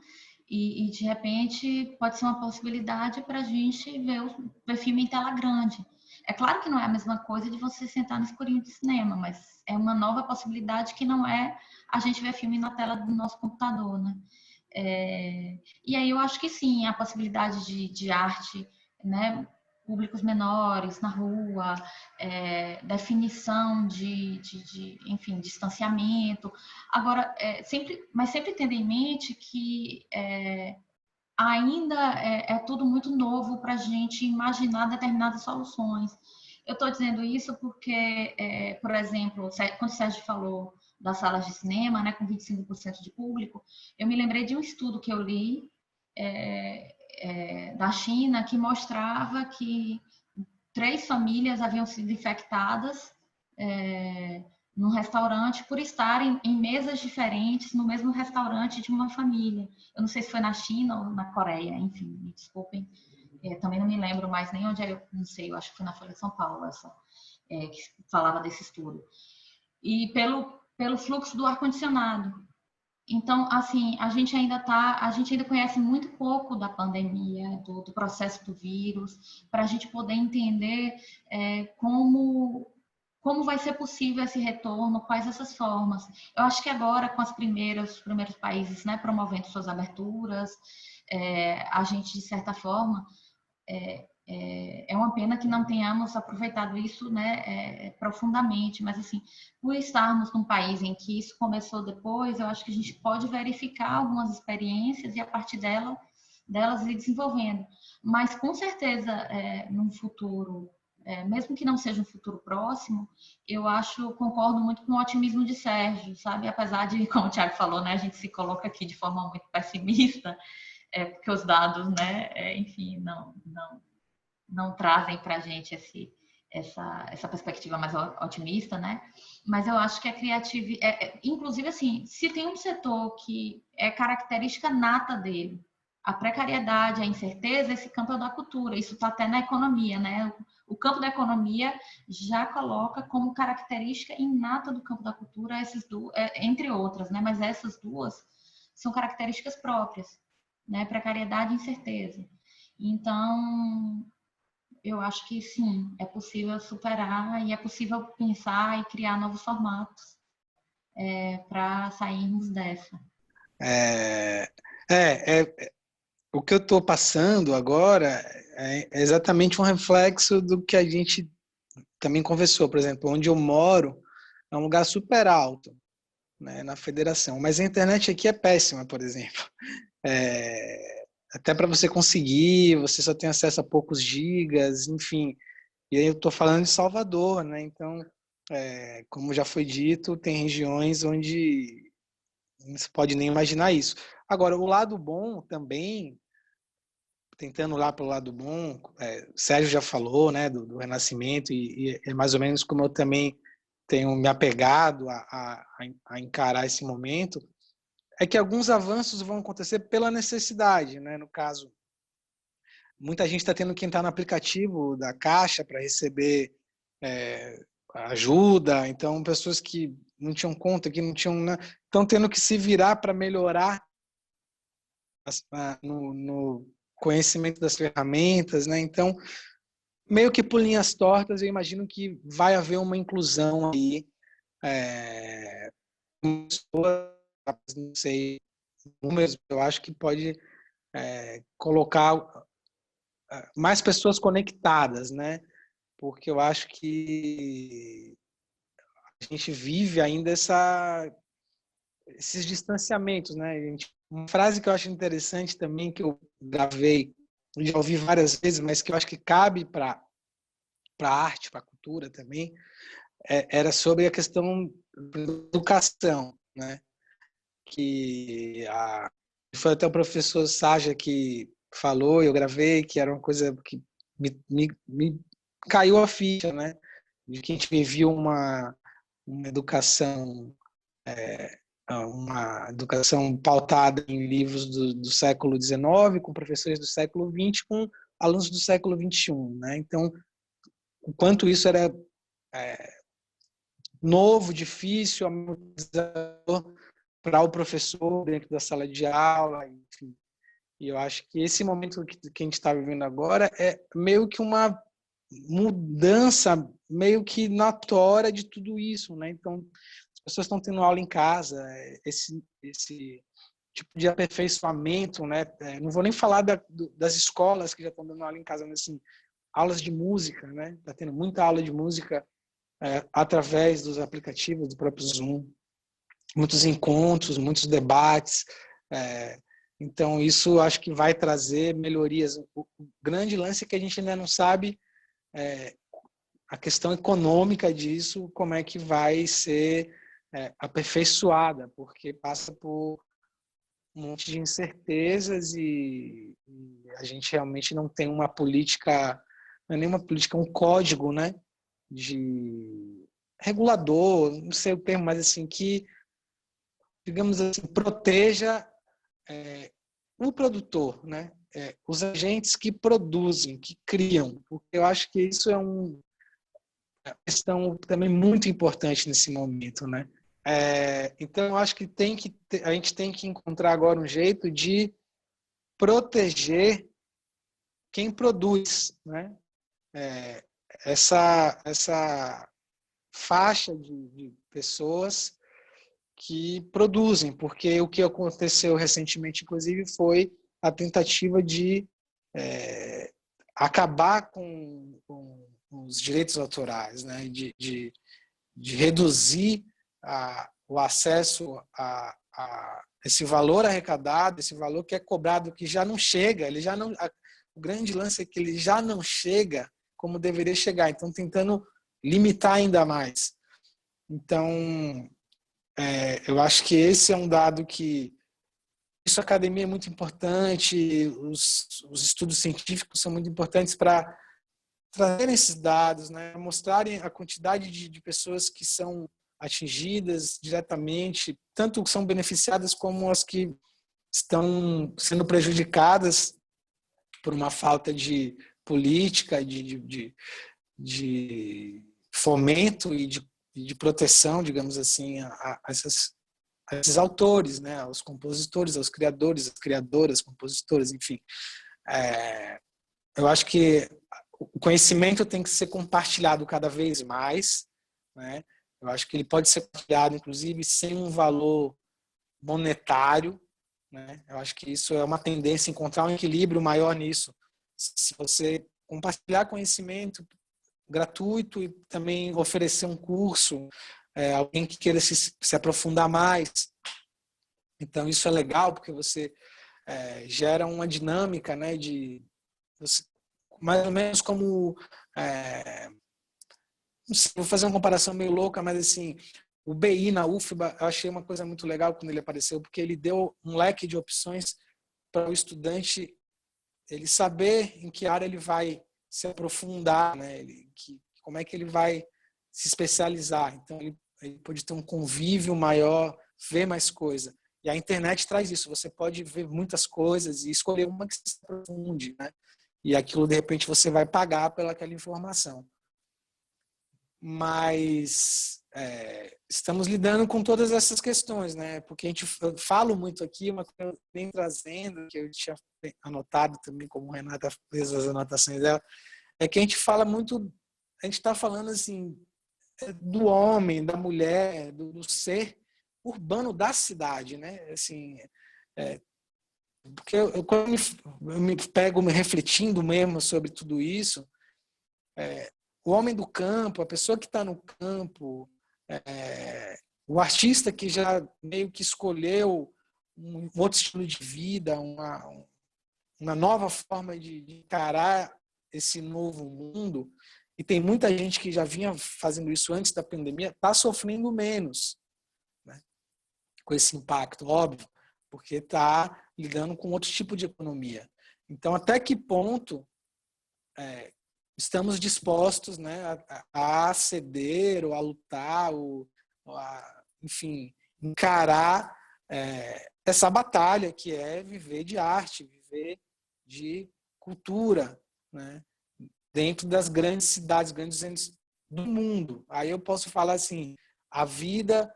S3: e de repente pode ser uma possibilidade para a gente ver filme em tela grande. É claro que não é a mesma coisa de você sentar no escurinho de cinema, mas é uma nova possibilidade que não é a gente ver filme na tela do nosso computador, né? E aí eu acho que sim, a possibilidade de arte, né? Públicos menores, na rua, definição enfim, distanciamento. Agora, mas sempre tendo em mente que ainda é tudo muito novo para a gente imaginar determinadas soluções. Eu estou dizendo isso porque, por exemplo, quando o Sérgio falou das salas de cinema, né, com 25% de público, eu me lembrei de um estudo que eu li da China que mostrava que 3 famílias haviam sido infectadas num restaurante por estarem em mesas diferentes no mesmo restaurante de uma família. Eu não sei se foi na China ou na Coreia, enfim, me desculpem. Também não me lembro mais nem onde não sei, eu acho que foi na Folha de São Paulo que falava desse estudo. E pelo fluxo do ar-condicionado. Então, assim, a gente ainda conhece muito pouco da pandemia, do processo do vírus, para a gente poder entender como vai ser possível esse retorno, quais essas formas. Eu acho que agora, com os primeiros países, né, promovendo suas aberturas, a gente, de certa forma, é uma pena que não tenhamos aproveitado isso, né, profundamente, mas assim, por estarmos num país em que isso começou depois, eu acho que a gente pode verificar algumas experiências e a partir delas ir desenvolvendo. Mas com certeza, num futuro, mesmo que não seja um futuro próximo, concordo muito com o otimismo de Sérgio, sabe? Apesar de, como o Thiago falou, né, a gente se coloca aqui de forma muito pessimista, porque os dados, né, enfim, não trazem para a gente essa perspectiva mais otimista, né? Mas eu acho que a criatividade, inclusive assim, se tem um setor que é característica nata dele, a precariedade, a incerteza, esse campo é da cultura. Isso está até na economia, né? O campo da economia já coloca como característica inata do campo da cultura essas duas, entre outras, né? Mas essas duas são características próprias. né? Precariedade e incerteza. Então, eu acho que sim, é possível superar e é possível pensar e criar novos formatos para sairmos dessa.
S5: O que eu estou passando agora é exatamente um reflexo do que a gente também conversou. Por exemplo, onde eu moro é um lugar super alto, né, na federação, mas a internet aqui é péssima, por exemplo. Até para você conseguir, você só tem acesso a poucos gigas, enfim. E aí eu estou falando de Salvador, né? Então, como já foi dito, tem regiões onde não se pode nem imaginar isso. Agora, o lado bom também, tentando lá pelo lado bom, o Sérgio já falou, né, do renascimento, e é mais ou menos como eu também tenho me apegado a encarar esse momento, é que alguns avanços vão acontecer pela necessidade, né? No caso, muita gente está tendo que entrar no aplicativo da Caixa para receber ajuda, então pessoas que não tinham conta, que não tinham, estão tendo que se virar para melhorar no conhecimento das ferramentas, né? Então, meio que por linhas tortas, eu imagino que vai haver uma inclusão aí, não sei números, eu acho que pode colocar mais pessoas conectadas, né? Porque eu acho que a gente vive ainda esses distanciamentos, né? Uma frase que eu acho interessante também, que eu gravei, já ouvi várias vezes, mas que eu acho que cabe para a arte, para a cultura também, era sobre a questão da educação, né? Que foi até o professor Saja que falou, eu gravei, que era uma coisa que me caiu a ficha, né? De que a gente vivia uma educação pautada em livros do século XIX, com professores do século XX, com alunos do século XXI, né? Então, o quanto isso era novo, difícil, para o professor dentro da sala de aula, enfim. E eu acho que esse momento que a gente está vivendo agora é meio que uma mudança meio que notória de tudo isso, né? Então, as pessoas estão tendo aula em casa, esse tipo de aperfeiçoamento, né? Não vou nem falar das escolas que já estão dando aula em casa, mas assim, aulas de música, né? Está tendo muita aula de música através dos aplicativos do próprio Zoom, muitos encontros, muitos debates. Então, isso acho que vai trazer melhorias. O grande lance é que a gente ainda não sabe a questão econômica disso, como é que vai ser aperfeiçoada, porque passa por um monte de incertezas e a gente realmente não tem uma política, não é nem uma política, um código, né, de regulador, não sei o termo, mas assim, que, digamos assim, proteja o produtor, né, os agentes que produzem, que criam, porque eu acho que isso é uma questão também muito importante nesse momento, né? Então, eu acho que a gente tem que encontrar agora um jeito de proteger quem produz, né? Essa faixa de pessoas que produzem, porque o que aconteceu recentemente, inclusive, foi a tentativa de acabar com os direitos autorais, né? de reduzir o acesso a esse valor arrecadado, esse valor que é cobrado, que já não chega, o grande lance é que ele já não chega como deveria chegar, então tentando limitar ainda mais. Então, eu acho que esse é um dado que a academia é muito importante, os estudos científicos são muito importantes para trazerem esses dados, né? Mostrarem a quantidade de pessoas que são atingidas diretamente, tanto que são beneficiadas como as que estão sendo prejudicadas por uma falta de política, de fomento e de proteção, digamos assim, a esses autores, né, aos compositores, aos criadores, às criadoras, compositoras, enfim. Eu acho que o conhecimento tem que ser compartilhado cada vez mais, né? Eu acho que ele pode ser compartilhado, inclusive, sem um valor monetário, né? Eu acho que isso é uma tendência, encontrar um equilíbrio maior nisso. Se você compartilhar conhecimento gratuito e também oferecer um curso, alguém que queira se aprofundar mais. Então, isso é legal, porque você gera uma dinâmica, né, de você, mais ou menos como não sei, vou fazer uma comparação meio louca, mas assim, o BI na UFBA, eu achei uma coisa muito legal quando ele apareceu, porque ele deu um leque de opções para o estudante ele saber em que área ele vai se aprofundar, né? Como é que ele vai se especializar. Então, ele pode ter um convívio maior, ver mais coisa. E a internet traz isso. Você pode ver muitas coisas e escolher uma que se aprofunde, né? E aquilo, de repente, você vai pagar pelaquela informação. Mas estamos lidando com todas essas questões, né? Porque eu falo muito aqui, uma coisa que eu venho trazendo, que eu tinha anotado também, como a Renata fez as anotações dela, é que a gente fala muito, a gente está falando assim, do homem, da mulher, do ser urbano da cidade, né? Assim, porque quando eu me pego me refletindo mesmo sobre tudo isso, o homem do campo, a pessoa que está no campo, o artista que já meio que escolheu um outro estilo de vida, uma nova forma de encarar esse novo mundo, e tem muita gente que já vinha fazendo isso antes da pandemia, está sofrendo menos, né, com esse impacto, óbvio, porque está lidando com outro tipo de economia. Então, até que ponto estamos dispostos, né, a ceder ou a lutar, enfim, encarar essa batalha que é viver de arte, viver de cultura, né, dentro das grandes cidades, grandes centros do mundo. Aí eu posso falar assim, a vida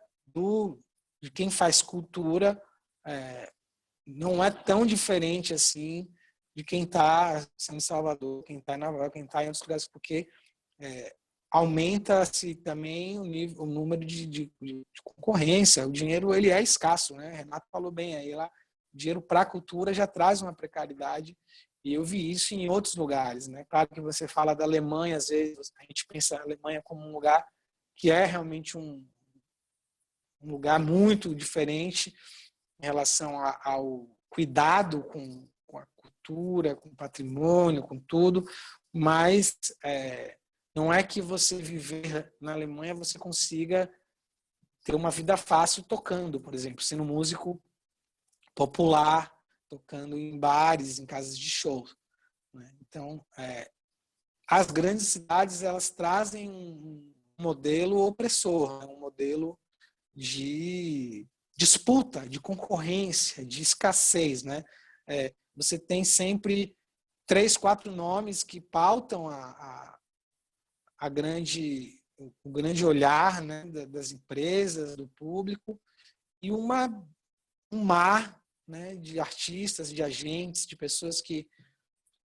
S5: de quem faz cultura não é tão diferente assim de quem está em Salvador, quem está em Nova York, quem está em outros lugares, porque aumenta-se também o número de concorrência. O dinheiro ele é escasso, né? Renato falou bem aí lá, o dinheiro para a cultura já traz uma precariedade, e eu vi isso em outros lugares, né? Claro que você fala da Alemanha, às vezes a gente pensa a Alemanha como um lugar que é realmente um lugar muito diferente em relação ao cuidado com a cultura, com o patrimônio, com tudo, mas não é que você viver na Alemanha você consiga ter uma vida fácil tocando, por exemplo, sendo músico popular, tocando em bares, em casas de show, né? Então, as grandes cidades elas trazem um modelo opressor, um modelo de disputa, de concorrência, de escassez, né? Você tem sempre 3, 4 nomes que pautam o grande olhar, né, das empresas, do público, e um mar, né, de artistas, de agentes, de pessoas que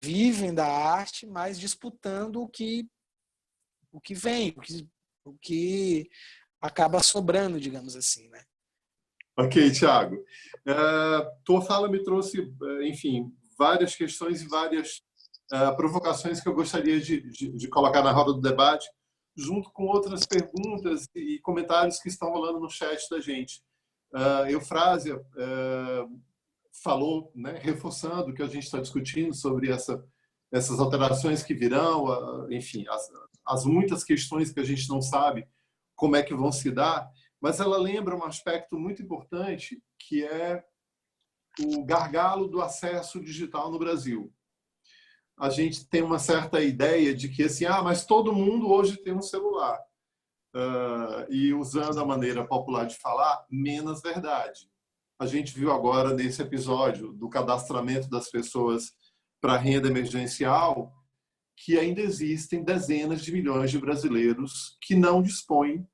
S5: vivem da arte, mas disputando o que vem, o que acaba sobrando, digamos assim, né?
S4: Ok, Thiago. Tua fala me trouxe, enfim, várias questões e várias provocações que eu gostaria de colocar na roda do debate, junto com outras perguntas e comentários que estão rolando no chat da gente. Eufrásia falou, né, reforçando o que a gente está discutindo sobre essas alterações que virão, enfim, as muitas questões que a gente não sabe como é que vão se dar, mas ela lembra um aspecto muito importante, que é o gargalo do acesso digital no Brasil. A gente tem uma certa ideia de que assim, mas todo mundo hoje tem um celular. E usando a maneira popular de falar, menos verdade. A gente viu agora nesse episódio do cadastramento das pessoas para renda emergencial que ainda existem dezenas de milhões de brasileiros que não dispõem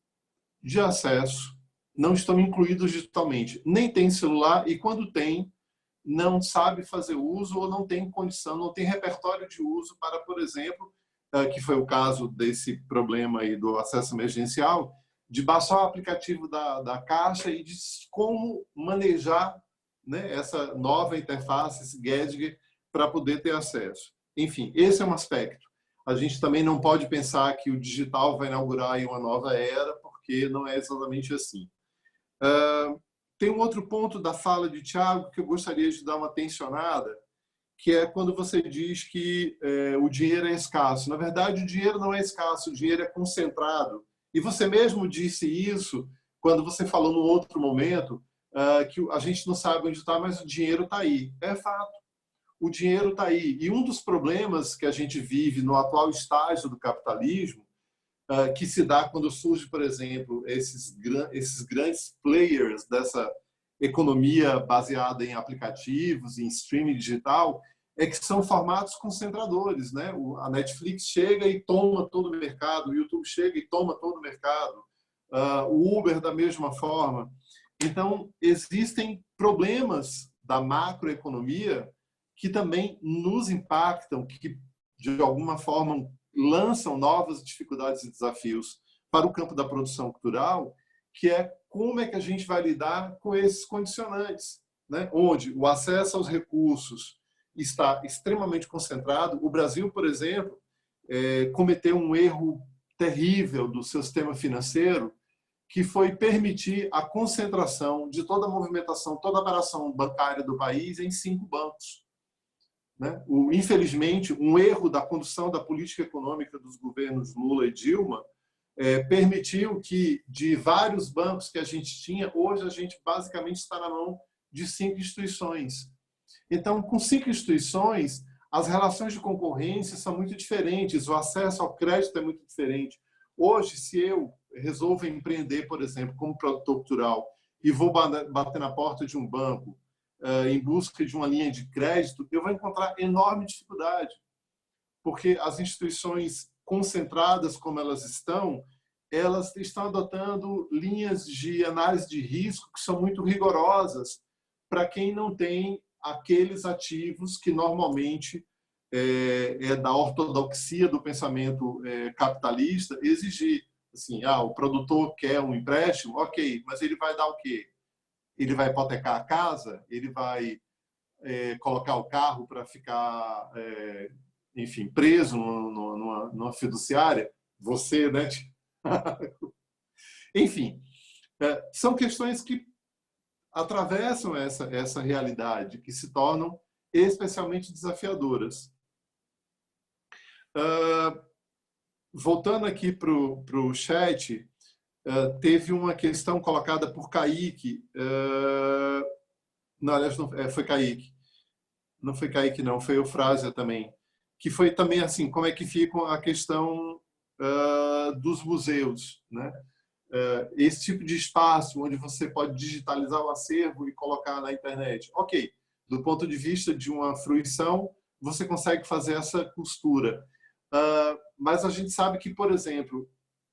S4: de acesso não estão incluídos digitalmente. Nem tem celular e, quando tem, não sabe fazer uso ou não tem condição, não tem repertório de uso para, por exemplo, que foi o caso desse problema aí do acesso emergencial, de baixar o aplicativo da Caixa e de como manejar, né, essa nova interface, esse gadget, para poder ter acesso. Enfim, esse é um aspecto. A gente também não pode pensar que o digital vai inaugurar aí uma nova era, porque não é exatamente assim. Tem um outro ponto da fala de Tiago que eu gostaria de dar uma tensionada, que é quando você diz que o dinheiro é escasso. Na verdade, o dinheiro não é escasso, o dinheiro é concentrado. E você mesmo disse isso quando você falou num outro momento, que a gente não sabe onde está, mas o dinheiro está aí. É fato. O dinheiro está aí. E um dos problemas que a gente vive no atual estágio do capitalismo, que se dá quando surge, por exemplo, esses grandes players dessa economia baseada em aplicativos, em streaming digital, é que são formatos concentradores, né? A Netflix chega e toma todo o mercado, o YouTube chega e toma todo o mercado, o Uber da mesma forma. Então, existem problemas da macroeconomia que também nos impactam, que de alguma forma lançam novas dificuldades e desafios para o campo da produção cultural, que é como é que a gente vai lidar com esses condicionantes, né? Onde o acesso aos recursos está extremamente concentrado. O Brasil, por exemplo, cometeu um erro terrível do seu sistema financeiro, que foi permitir a concentração de toda a movimentação, toda a operação bancária do país em 5 bancos. Né? Infelizmente, um erro da condução da política econômica dos governos Lula e Dilma permitiu que, de vários bancos que a gente tinha, hoje a gente basicamente está na mão de 5 instituições. Então, com 5 instituições, as relações de concorrência são muito diferentes, o acesso ao crédito é muito diferente. Hoje, se eu resolvo empreender, por exemplo, como produtor cultural, e vou bater na porta de um banco em busca de uma linha de crédito, eu vou encontrar enorme dificuldade, porque as instituições concentradas como elas estão adotando linhas de análise de risco que são muito rigorosas para quem não tem aqueles ativos que normalmente é da ortodoxia do pensamento capitalista exigir. Assim, o produtor quer um empréstimo, ok, mas ele vai dar o quê? Ele vai hipotecar a casa? Ele vai colocar o carro para ficar, enfim, preso numa fiduciária? Você, né? Enfim, são questões que atravessam essa realidade, que se tornam especialmente desafiadoras. Voltando aqui para o chat, teve uma questão colocada por Kaique. Não, aliás, não, foi Kaique. Não foi Kaique, não, foi Eufrásia também. Que foi também assim, como é que fica a questão dos museus, né? Esse tipo de espaço onde você pode digitalizar o acervo e colocar na internet. Ok, do ponto de vista de uma fruição, você consegue fazer essa costura. Mas a gente sabe que, por exemplo,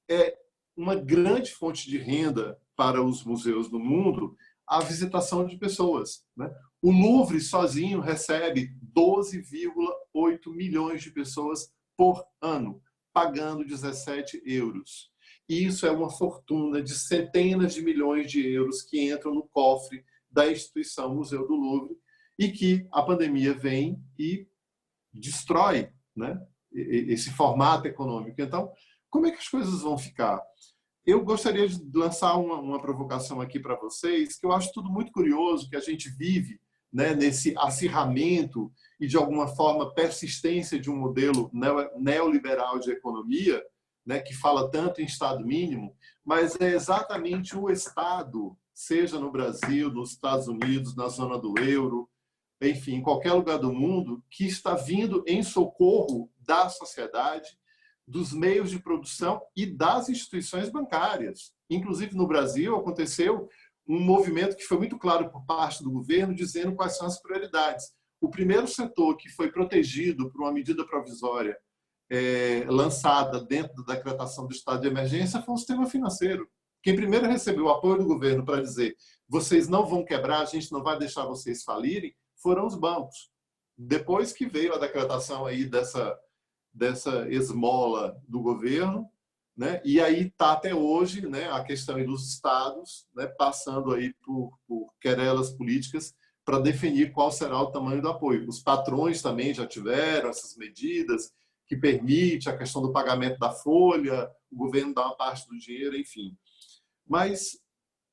S4: é uma grande fonte de renda para os museus do mundo a visitação de pessoas, né? O Louvre sozinho recebe 12,8 milhões de pessoas por ano, pagando 17 euros. E isso é uma fortuna de centenas de milhões de euros que entram no cofre da instituição Museu do Louvre e que a pandemia vem e destrói, né, esse formato econômico. Então, como é que as coisas vão ficar? Eu gostaria de lançar uma provocação aqui para vocês, que eu acho tudo muito curioso, que a gente vive, né, nesse acirramento e, de alguma forma, persistência de um modelo neoliberal de economia, né, que fala tanto em Estado mínimo, mas é exatamente o Estado, seja no Brasil, nos Estados Unidos, na zona do euro, enfim, em qualquer lugar do mundo, que está vindo em socorro da sociedade, dos meios de produção e das instituições bancárias. Inclusive, no Brasil, aconteceu um movimento que foi muito claro por parte do governo, dizendo quais são as prioridades. O primeiro setor que foi protegido por uma medida provisória lançada dentro da decretação do estado de emergência foi o sistema financeiro. Quem primeiro recebeu o apoio do governo para dizer vocês não vão quebrar, a gente não vai deixar vocês falirem, foram os bancos. Depois que veio a decretação aí dessa esmola do governo, né? E aí está até hoje, né, a questão aí dos estados, né, passando aí por querelas políticas para definir qual será o tamanho do apoio. Os patrões também já tiveram essas medidas que permite a questão do pagamento da folha, o governo dá uma parte do dinheiro, enfim. Mas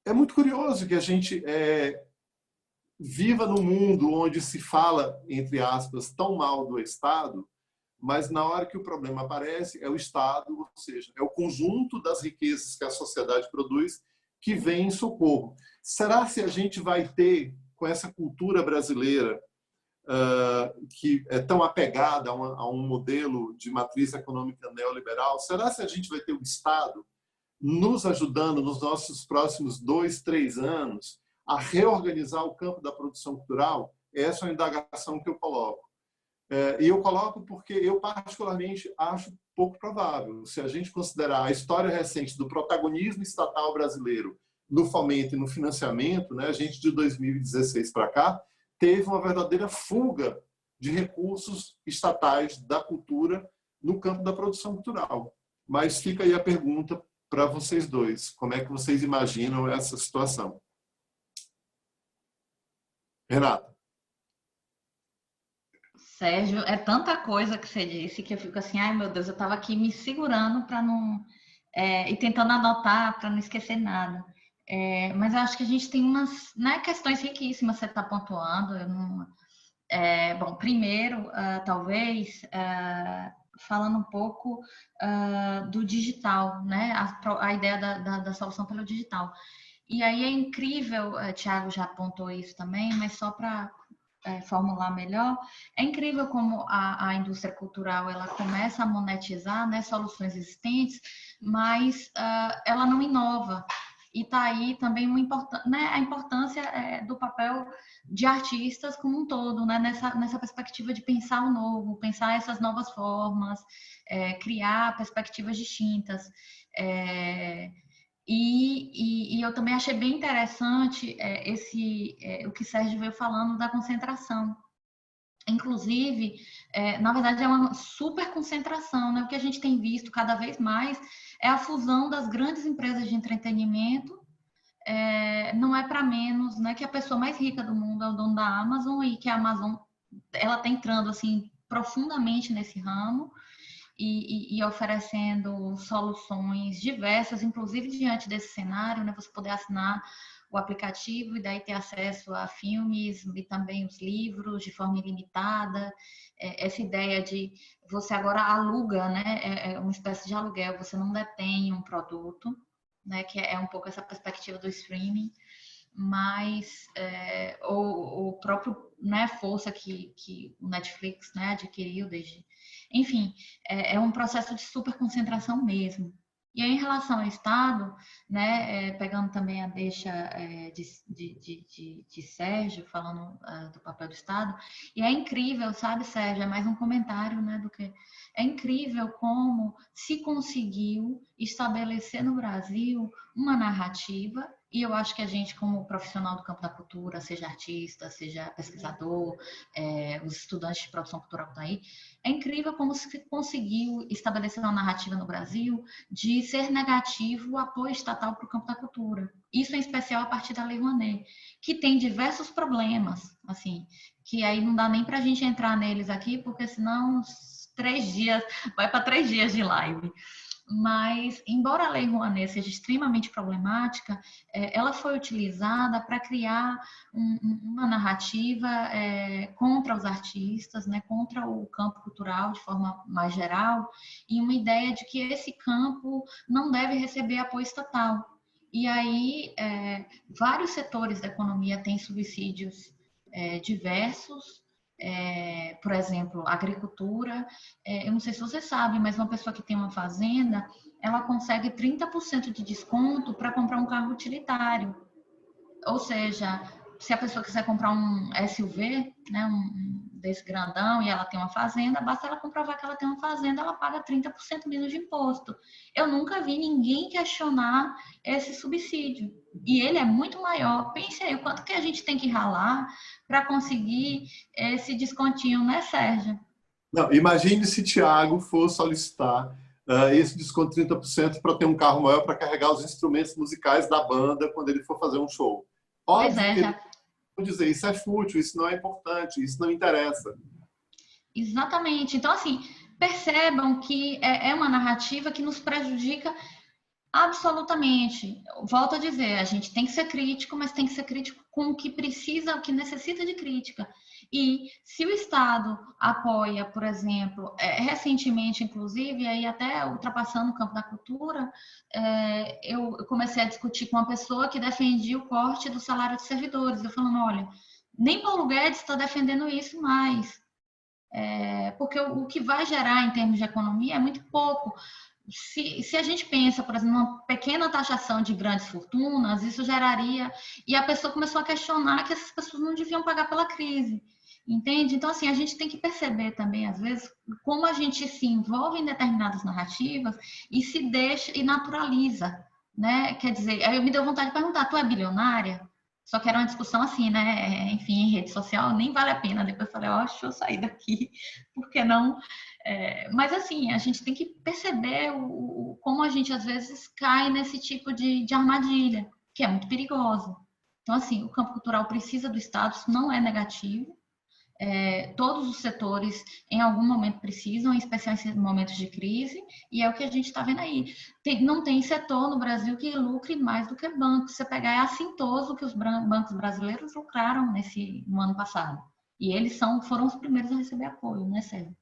S4: é muito curioso que a gente viva num mundo onde se fala, entre aspas, tão mal do Estado, mas na hora que o problema aparece, é o Estado, ou seja, é o conjunto das riquezas que a sociedade produz que vem em socorro. Será se a gente vai ter, com essa cultura brasileira, que é tão apegada a um modelo de matriz econômica neoliberal, será se a gente vai ter o Estado nos ajudando nos nossos próximos 2, 3 anos a reorganizar o campo da produção cultural? Essa é uma indagação que eu coloco. E eu coloco porque eu, particularmente, acho pouco provável. Se a gente considerar a história recente do protagonismo estatal brasileiro no fomento e no financiamento, né, a gente, de 2016 para cá, teve uma verdadeira fuga de recursos estatais da cultura no campo da produção cultural. Mas fica aí a pergunta para vocês dois. Como é que vocês imaginam essa situação? Renata.
S3: Sérgio, é tanta coisa que você disse que eu fico assim, ai meu Deus, eu estava aqui me segurando para não... e tentando anotar para não esquecer nada. Mas eu acho que a gente tem umas, né, questões riquíssimas que você está pontuando. Bom, primeiro, talvez, falando um pouco do digital, né? A ideia da solução pelo digital. E aí é incrível, Thiago já apontou isso também, mas só para formular melhor, é incrível como a indústria cultural ela começa a monetizar, né, soluções existentes, mas ela não inova. E está aí também né, a importância do papel de artistas como um todo, né, nessa perspectiva de pensar o novo, pensar essas novas formas, criar perspectivas distintas. E eu também achei bem interessante o que Sérgio veio falando da concentração. Inclusive, na verdade, é uma super concentração, né? O que a gente tem visto cada vez mais é a fusão das grandes empresas de entretenimento. Não é para menos, né, que a pessoa mais rica do mundo é o dono da Amazon, e que a Amazon ela está entrando assim profundamente nesse ramo. E oferecendo soluções diversas, inclusive diante desse cenário, né, você poder assinar o aplicativo e daí ter acesso a filmes e também os livros de forma ilimitada. Essa ideia de você agora aluga, né, é uma espécie de aluguel, você não detém um produto, né, que é um pouco essa perspectiva do streaming, mas o próprio, né, força que o Netflix, né, adquiriu desde... Enfim, é um processo de super concentração mesmo. E aí, em relação ao Estado, né, pegando também a deixa de Sérgio, falando do papel do Estado, e é incrível, sabe, Sérgio, é mais um comentário, né, do que... É incrível como se conseguiu estabelecer no Brasil uma narrativa, e eu acho que a gente, como profissional do campo da cultura, seja artista, seja pesquisador, os estudantes de produção cultural que estão aí, é incrível como se conseguiu estabelecer uma narrativa no Brasil de ser negativo o apoio estatal para o campo da cultura. Isso em especial a partir da Lei Rouanet, que tem diversos problemas, assim, que aí não dá nem para a gente entrar neles aqui, porque senão 3 dias, vai para 3 dias de live. Mas, embora a Lei Rouanet seja extremamente problemática, ela foi utilizada para criar uma narrativa contra os artistas, né, contra o campo cultural de forma mais geral, e uma ideia de que esse campo não deve receber apoio estatal. E aí, vários setores da economia têm subsídios diversos. Por exemplo, agricultura, eu não sei se você sabe, mas uma pessoa que tem uma fazenda, ela consegue 30% de desconto para comprar um carro utilitário. Ou seja, se a pessoa quiser comprar um SUV, né, um desse grandão e ela tem uma fazenda, basta ela comprovar que ela tem uma fazenda, ela paga 30% menos de imposto. Eu nunca vi ninguém questionar esse subsídio. E ele é muito maior. Pense aí, o quanto que a gente tem que ralar para conseguir esse descontinho, né, Sérgio?
S4: Não, imagine se Tiago for solicitar esse desconto de 30% para ter um carro maior para carregar os instrumentos musicais da banda quando ele for fazer um show.
S3: Pois
S4: Óbvio
S3: é,
S4: que
S3: já...
S4: ele vai dizer, isso é fútil, isso não é importante, isso não interessa.
S3: Exatamente. Então, assim, percebam que é uma narrativa que nos prejudica absolutamente. Volto a dizer, a gente tem que ser crítico, mas tem que ser crítico com o que precisa, o que necessita de crítica. E se o Estado apoia, por exemplo, recentemente, inclusive, aí até ultrapassando o campo da cultura, eu comecei a discutir com uma pessoa que defendia o corte do salário de servidores. Eu falando, olha, nem Paulo Guedes está defendendo isso mais. Porque o que vai gerar em termos de economia é muito pouco. Se a gente pensa, por exemplo, numa pequena taxação de grandes fortunas, isso geraria... E a pessoa começou a questionar que essas pessoas não deviam pagar pela crise, entende? Então, assim, a gente tem que perceber também, às vezes, como a gente se envolve em determinadas narrativas e se deixa e naturaliza, né? Quer dizer, aí me deu vontade de perguntar, tu é bilionária? Só que era uma discussão assim, né? Enfim, em rede social, nem vale a pena. Depois eu falei, ó, deixa eu sair daqui, por que não? Mas assim, a gente tem que perceber como a gente às vezes cai nesse tipo de armadilha, que é muito perigosa. Então, assim, o campo cultural precisa do Estado, isso não é negativo. Todos os setores em algum momento precisam, em especial em momentos de crise, e é o que a gente está vendo aí. Não tem setor no Brasil que lucre mais do que banco. Se você pegar, é assintoso que os bancos brasileiros lucraram no ano passado. E eles foram os primeiros a receber apoio, né, Sérgio?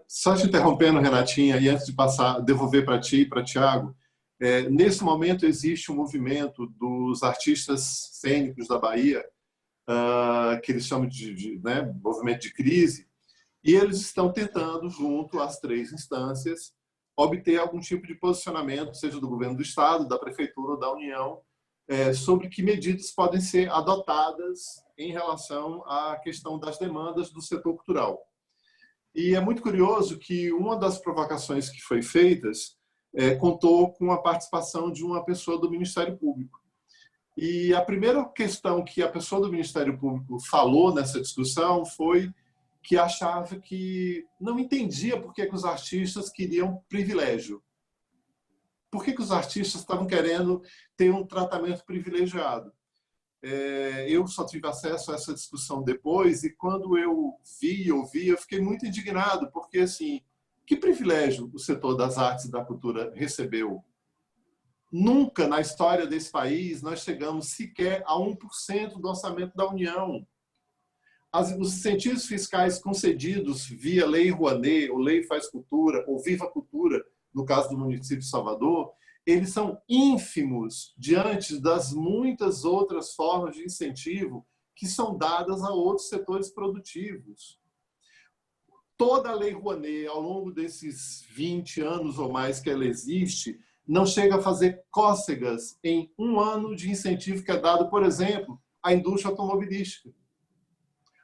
S4: Só te interrompendo, Renatinha, e antes de devolver para ti e para Tiago, nesse momento existe um movimento dos artistas cênicos da Bahia, que eles chamam de movimento de crise, e eles estão tentando, junto às 3 instâncias, obter algum tipo de posicionamento, seja do governo do Estado, da Prefeitura ou da União, sobre que medidas podem ser adotadas em relação à questão das demandas do setor cultural. E é muito curioso que uma das provocações que foi feitas contou com a participação de uma pessoa do Ministério Público. E a primeira questão que a pessoa do Ministério Público falou nessa discussão foi que achava que não entendia por que os artistas queriam privilégio. Por que os artistas estavam querendo ter um tratamento privilegiado? Eu só tive acesso a essa discussão depois, e quando eu ouvi, eu fiquei muito indignado, porque, assim, que privilégio o setor das artes e da cultura recebeu? Nunca na história desse país nós chegamos sequer a 1% do orçamento da União. Os incentivos fiscais concedidos via Lei Rouanet, ou Lei Faz Cultura, ou Viva Cultura, no caso do município de Salvador, eles são ínfimos diante das muitas outras formas de incentivo que são dadas a outros setores produtivos. Toda a Lei Rouanet, ao longo desses 20 anos ou mais que ela existe, não chega a fazer cócegas em um ano de incentivo que é dado, por exemplo, à indústria automobilística.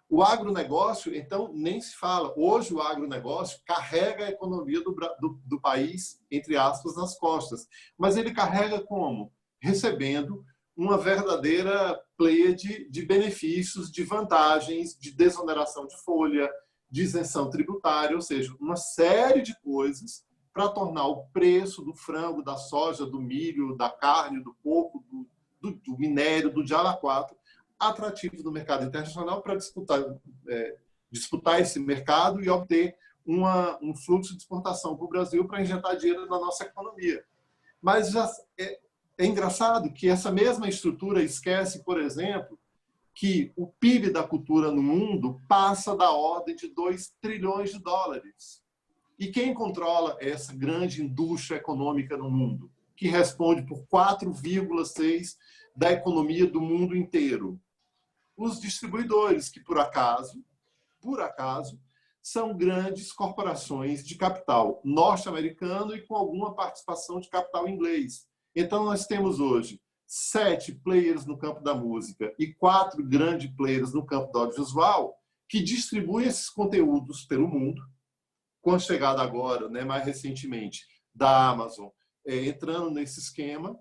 S4: O agronegócio, então, nem se fala. Hoje, o agronegócio carrega a economia do país, entre aspas, nas costas. Mas ele carrega como? Recebendo uma verdadeira pleiade de benefícios, de vantagens, de desoneração de folha, de isenção tributária, ou seja, uma série de coisas para tornar o preço do frango, da soja, do milho, da carne, do porco, do minério, do diabo a quatro, atrativo no mercado internacional para disputar esse mercado e obter um fluxo de exportação para o Brasil para injetar dinheiro na nossa economia. Mas já é engraçado que essa mesma estrutura esquece, por exemplo, que o PIB da cultura no mundo passa da ordem de 2 trilhões de dólares. E quem controla essa grande indústria econômica no mundo, que responde por 4,6% da economia do mundo inteiro? Os distribuidores, que por acaso, são grandes corporações de capital norte-americano e com alguma participação de capital inglês. Então, nós temos hoje 7 players no campo da música e 4 grandes players no campo do audiovisual, que distribui esses conteúdos pelo mundo, com a chegada agora, né, mais recentemente, da Amazon, entrando nesse esquema,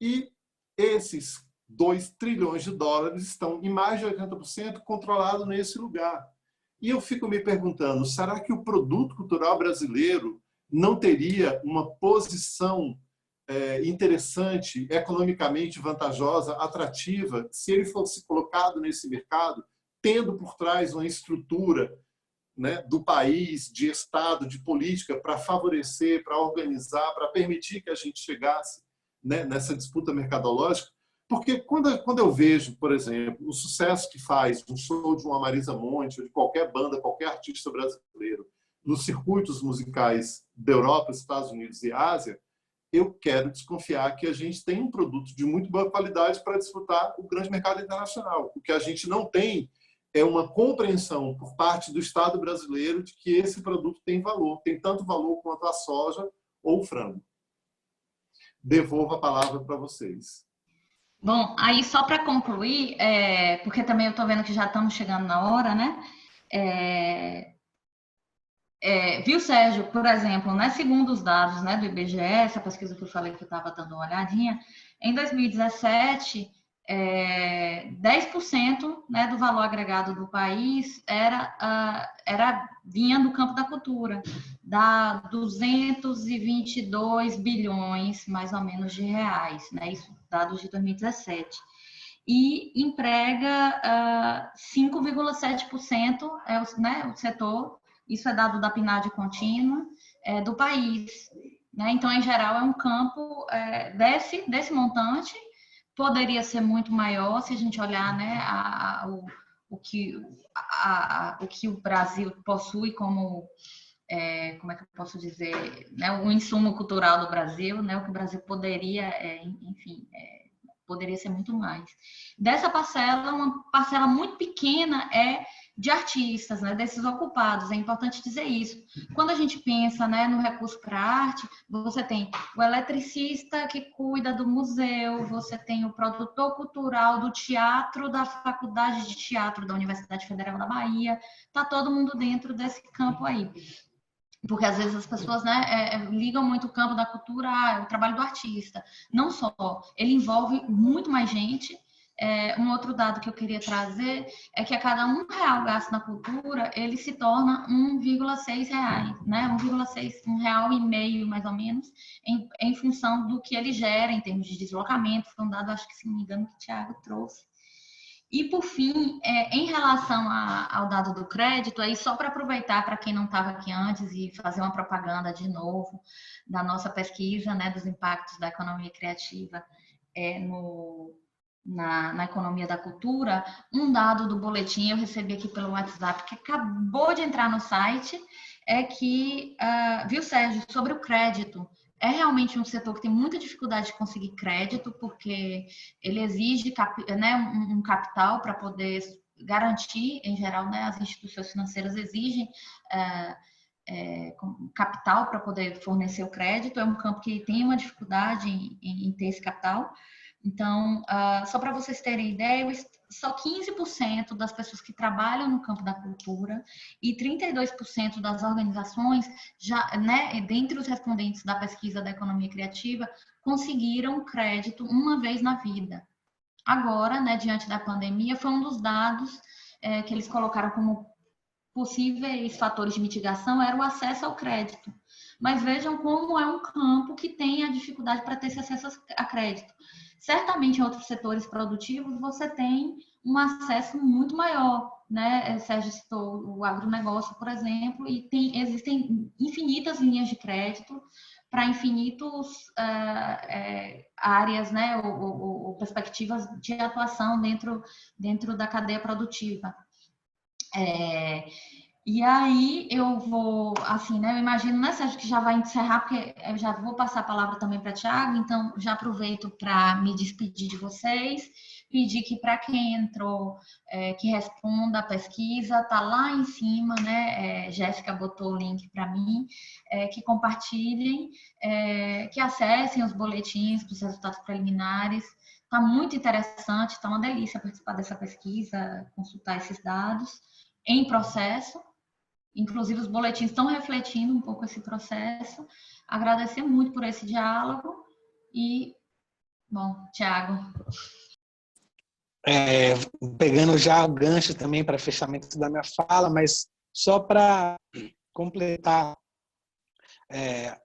S4: e esses 2 trilhões de dólares estão, em mais de 80%, controlados nesse lugar. E eu fico me perguntando, será que o produto cultural brasileiro não teria uma posição interessante, economicamente vantajosa, atrativa, se ele fosse colocado nesse mercado, tendo por trás uma estrutura, né, do país, de Estado, de política, para favorecer, para organizar, para permitir que a gente chegasse, né, nessa disputa mercadológica? Porque quando eu vejo, por exemplo, o sucesso que faz um show de uma Marisa Monte, ou de qualquer banda, qualquer artista brasileiro, nos circuitos musicais da Europa, Estados Unidos e Ásia, eu quero desconfiar que a gente tem um produto de muito boa qualidade para disputar o grande mercado internacional. O que a gente não tem é uma compreensão por parte do Estado brasileiro de que esse produto tem valor, tem tanto valor quanto a soja ou o frango. Devolvo a palavra para vocês.
S3: Bom, aí só para concluir, porque também eu estou vendo que já estamos chegando na hora, né? Viu, Sérgio, por exemplo, né, segundo os dados, né, do IBGE, essa pesquisa que eu falei que eu estava dando uma olhadinha, em 2017, 10%, né, do valor agregado do país vinha do campo da cultura, dá 222 bilhões, mais ou menos, de reais, né, isso, dados de 2017. E emprega 5,7% né, o setor, isso é dado da PNAD contínua, do país. Né? Então, em geral, é um campo desse montante, poderia ser muito maior se a gente olhar, né, o que o Brasil possui como é que eu posso dizer, né, o insumo cultural do Brasil, né, o que o Brasil poderia, poderia ser muito mais. Dessa parcela, uma parcela muito pequena de artistas, né, desses ocupados, é importante dizer isso. Quando a gente pensa, né, no recurso para arte, você tem o eletricista que cuida do museu, você tem o produtor cultural do teatro, da Faculdade de Teatro da Universidade Federal da Bahia, está todo mundo dentro desse campo aí. Porque às vezes as pessoas, né, ligam muito o campo da cultura ao trabalho do artista. Não só, ele envolve muito mais gente. Um outro dado que eu queria trazer é que a cada R$1 gasto na cultura, ele se torna R$1,6, né? R$1,5 mais ou menos, em função do que ele gera em termos de deslocamento. Foi um dado, acho que, se não me engano, que o Thiago trouxe. E, por fim, em relação ao dado do crédito, aí só para aproveitar para quem não estava aqui antes e fazer uma propaganda de novo da nossa pesquisa, né, dos impactos da economia criativa na economia da cultura, um dado do boletim eu recebi aqui pelo WhatsApp, que acabou de entrar no site, é que, viu, Sérgio, sobre o crédito, é realmente um setor que tem muita dificuldade de conseguir crédito, porque ele exige, né, um capital para poder garantir, em geral, né, as instituições financeiras exigem capital para poder fornecer o crédito, é um campo que tem uma dificuldade em ter esse capital. Então, só para vocês terem ideia, só 15% das pessoas que trabalham no campo da cultura e 32% das organizações, né, dentre os respondentes da pesquisa da economia criativa, conseguiram crédito uma vez na vida. Agora, né, diante da pandemia, foi um dos dados que eles colocaram como possíveis fatores de mitigação, era o acesso ao crédito. Mas vejam como é um campo que tem a dificuldade para ter esse acesso a crédito. Certamente, em outros setores produtivos, você tem um acesso muito maior, né? Sérgio citou o agronegócio, por exemplo, e existem infinitas linhas de crédito para infinitas áreas, né? Ou perspectivas de atuação dentro da cadeia produtiva. E aí eu vou, assim, né? Eu imagino, né, Sérgio, que já vai encerrar, porque eu já vou passar a palavra também para Thiago, então já aproveito para me despedir de vocês, pedir que para quem entrou, que responda a pesquisa, tá lá em cima, né? Jéssica botou o link para mim, que compartilhem, que acessem os boletins dos resultados preliminares, Está muito interessante, está uma delícia participar dessa pesquisa, consultar esses dados em processo. Inclusive, os boletins estão refletindo um pouco esse processo. Agradecer muito por esse diálogo e, bom, Tiago.
S5: Pegando já o gancho também para fechamento da minha fala, mas só para completar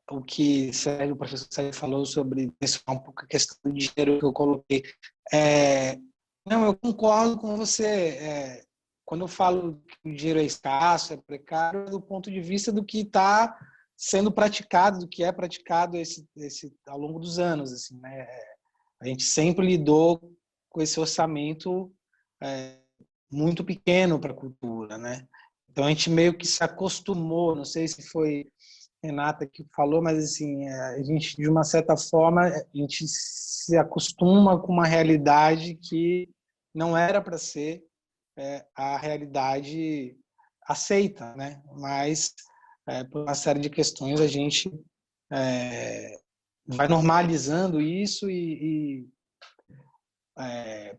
S5: o que o professor Sérgio falou sobre um pouco a questão do dinheiro que eu coloquei. Não, eu concordo com você. Quando eu falo que o dinheiro é escasso, é precário, do ponto de vista do que está sendo praticado, do que é praticado ao longo dos anos. Assim, né? A gente sempre lidou com esse orçamento muito pequeno para a cultura, né? Então a gente meio que se acostumou, não sei se foi Renata que falou, mas assim, a gente de uma certa forma a gente se acostuma com uma realidade que não era para ser a realidade aceita, né? Mas por uma série de questões a gente vai normalizando isso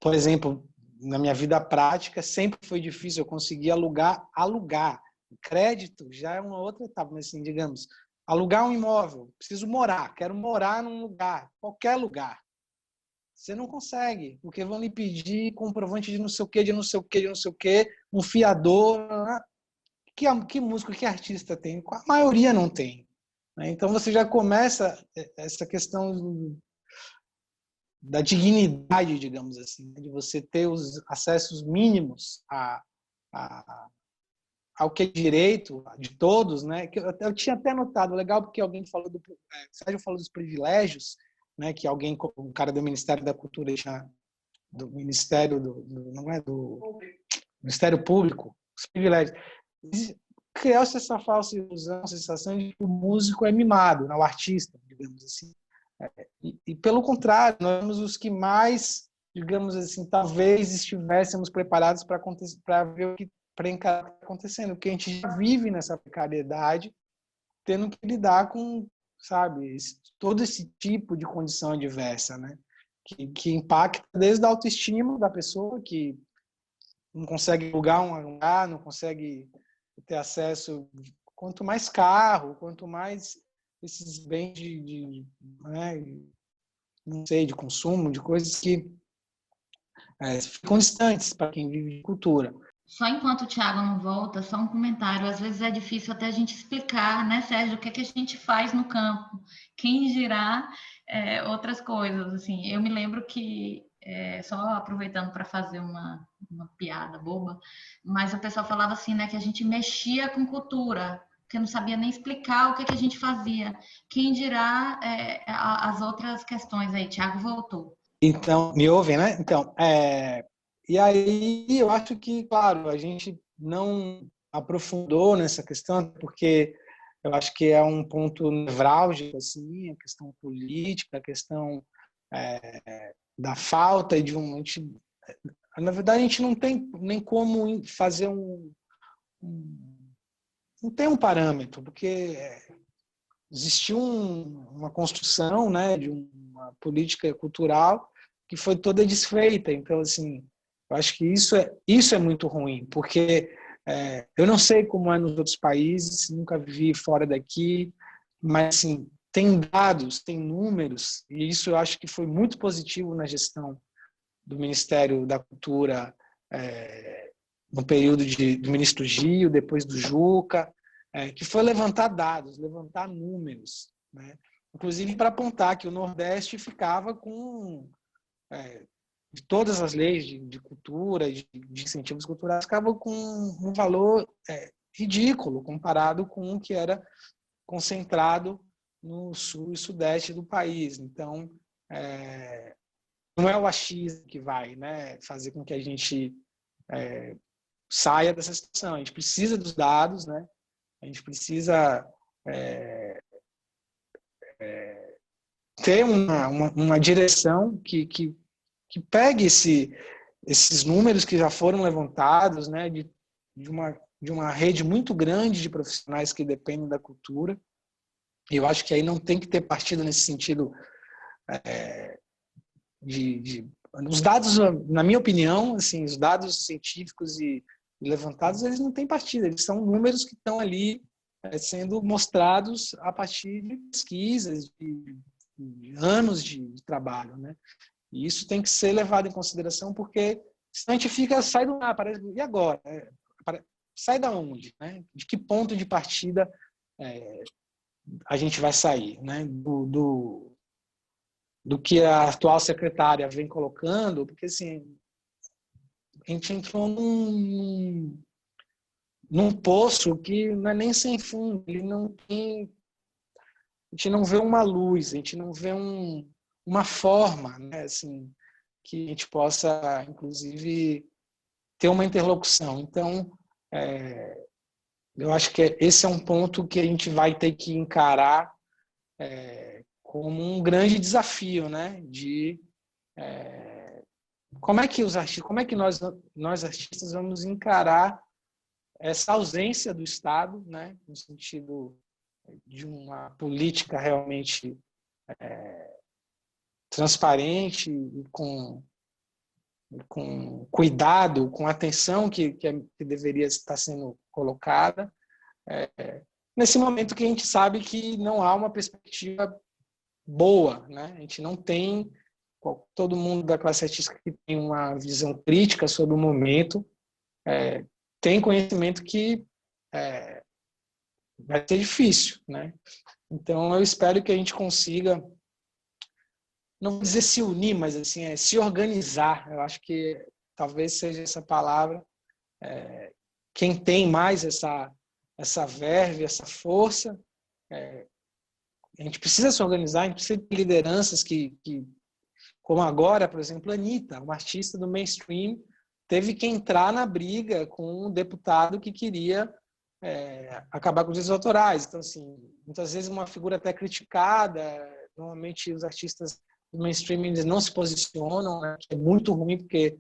S5: por exemplo, na minha vida prática sempre foi difícil eu conseguir alugar. Crédito já é uma outra etapa, mas assim, digamos, alugar um imóvel, preciso morar, quero morar num lugar, qualquer lugar. Você não consegue, porque vão lhe pedir comprovante de não sei o quê, de não sei o quê, de não sei o quê, um fiador. Que músico, que artista tem? A maioria não tem. Então você já começa essa questão da dignidade, digamos assim, de você ter os acessos mínimos ao que é direito de todos, né? Eu tinha até notado, legal, porque alguém falou Sérgio falou dos privilégios, né? Que um cara do Ministério da Cultura, do Ministério do Ministério Público, os privilégios. Criou-se essa falsa ilusão, a sensação de que o músico é mimado, não o artista, digamos assim. E pelo contrário, nós somos os que mais, digamos assim, talvez estivéssemos preparados para ver o que encarar o que está acontecendo, porque a gente já vive nessa precariedade, tendo que lidar com, sabe, todo esse tipo de condição adversa, né? Que impacta desde a autoestima da pessoa, que não consegue alugar um lugar, não consegue ter acesso, quanto mais carro, quanto mais esses bens não sei, de consumo, de coisas que ficam distantes para quem vive de cultura.
S3: Só enquanto o Tiago não volta, só um comentário. Às vezes é difícil até a gente explicar, né, Sérgio, o que é que a gente faz no campo. Quem dirá outras coisas, assim. Eu me lembro que, só aproveitando para fazer uma piada boba, mas o pessoal falava assim, né, que a gente mexia com cultura, que eu não sabia nem explicar o que é que a gente fazia. Quem dirá as outras questões aí? Tiago voltou.
S5: Então, me ouvem, né? Então, e aí eu acho que, claro, a gente não aprofundou nessa questão, porque eu acho que é um ponto nevrálgico, assim, a questão política, a questão da falta de um... Na verdade, a gente não tem nem como fazer não tem um parâmetro, porque existiu uma construção, né, de uma política cultural que foi toda desfeita. Então, assim, eu acho que isso é muito ruim, porque eu não sei como é nos outros países, nunca vivi fora daqui, mas assim, tem dados, tem números, e isso eu acho que foi muito positivo na gestão do Ministério da Cultura no período do ministro Gil, depois do Juca, que foi levantar dados, levantar números, né? Inclusive para apontar que o Nordeste ficava com de todas as leis de cultura, de incentivos culturais, ficava com um valor ridículo comparado com o que era concentrado no sul e sudeste do país. Então, não é o achismo que vai, né, fazer com que a gente saia dessa situação. A gente precisa dos dados, né? A gente precisa ter uma direção que pegue esses números que já foram levantados, né, de uma rede muito grande de profissionais que dependem da cultura. E eu acho que aí não tem que ter partido nesse sentido os dados, na minha opinião, assim, os dados científicos e levantados, eles não têm partida, eles são números que estão ali sendo mostrados a partir de pesquisas, de anos de trabalho, né? E isso tem que ser levado em consideração, porque senão a gente fica, sai do mar, parece, e agora? Sai da onde? Né? De que ponto de partida a gente vai sair? Né? Do que a atual secretária vem colocando, porque assim, a gente entrou num poço que não é nem sem fundo, ele não tem, a gente não vê uma luz, a gente não vê uma forma, né, assim, que a gente possa, inclusive, ter uma interlocução. Então, eu acho que esse é um ponto que a gente vai ter que encarar como um grande desafio, né, de como é que nós artistas vamos encarar essa ausência do Estado, né, no sentido de uma política realmente transparente e com cuidado, com atenção que deveria estar sendo colocada, nesse momento que a gente sabe que não há uma perspectiva boa, né? A gente não tem, todo mundo da classe artística que tem uma visão crítica sobre o momento, tem conhecimento que vai ser difícil, né? Então eu espero que a gente consiga, não vou dizer se unir, mas assim, se organizar. Eu acho que talvez seja essa palavra. Quem tem mais essa verve, essa força, a gente precisa se organizar, a gente precisa de lideranças que como agora, por exemplo, a Anitta, uma artista do mainstream, teve que entrar na briga com um deputado que queria acabar com os direitos autorais. Então, assim, muitas vezes uma figura até criticada, normalmente os artistas do mainstream eles não se posicionam, né, que é muito ruim, porque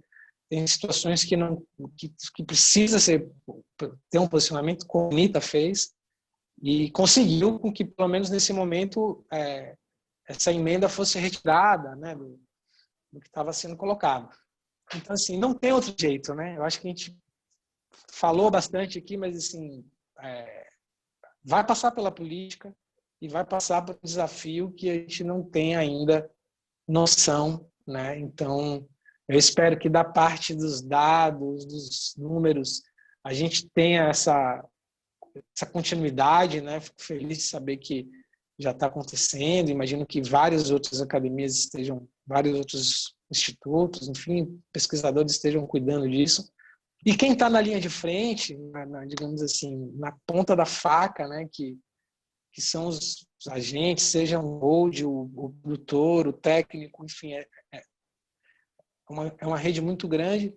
S5: tem situações que precisa ter um posicionamento, como a Anitta fez, e conseguiu com que, pelo menos nesse momento, essa emenda fosse retirada, né, do que estava sendo colocado. Então, assim, não tem outro jeito, né? Eu acho que a gente falou bastante aqui, mas, assim, vai passar pela política e vai passar por um desafio que a gente não tem ainda noção, né? Então, eu espero que da parte dos dados, dos números, a gente tenha essa continuidade, né? Fico feliz de saber que já está acontecendo. Imagino que várias outras academias vários outros institutos, enfim, pesquisadores estejam cuidando disso. E quem está na linha de frente, digamos assim, na ponta da faca, né? Que são os agentes, seja o hold, o produtor, o técnico, enfim, é uma rede muito grande.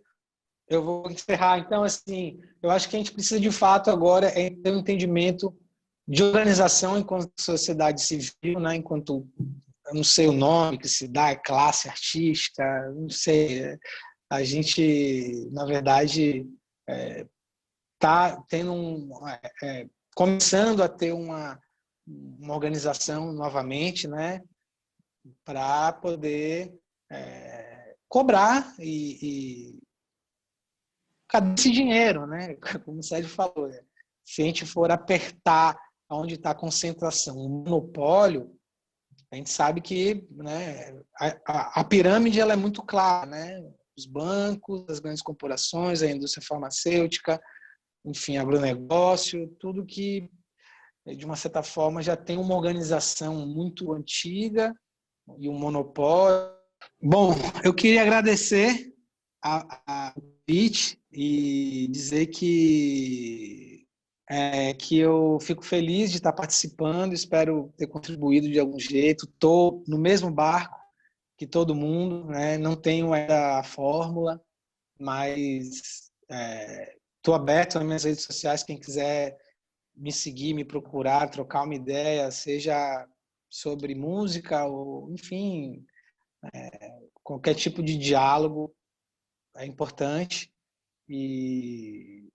S5: Eu vou encerrar. Então, assim, eu acho que a gente precisa, de fato, agora ter um entendimento de organização enquanto sociedade civil, né? Enquanto, eu não sei o nome que se dá, classe artística, não sei. A gente, na verdade, está começando a ter uma organização novamente, né? Para poder cobrar e cadê esse dinheiro, né? Como o Sérgio falou, se a gente for apertar onde está a concentração, o monopólio, a gente sabe que, né, a pirâmide ela é muito clara, né? Os bancos, as grandes corporações, a indústria farmacêutica, enfim, agronegócio, tudo que, de uma certa forma, já tem uma organização muito antiga e um monopólio. Bom, eu queria agradecer a convite e dizer que eu fico feliz de estar participando, espero ter contribuído de algum jeito. Estou no mesmo barco que todo mundo, né? Não tenho ainda a fórmula, mas estou aberto nas minhas redes sociais, quem quiser me seguir, me procurar, trocar uma ideia, seja sobre música ou, enfim, qualquer tipo de diálogo é importante e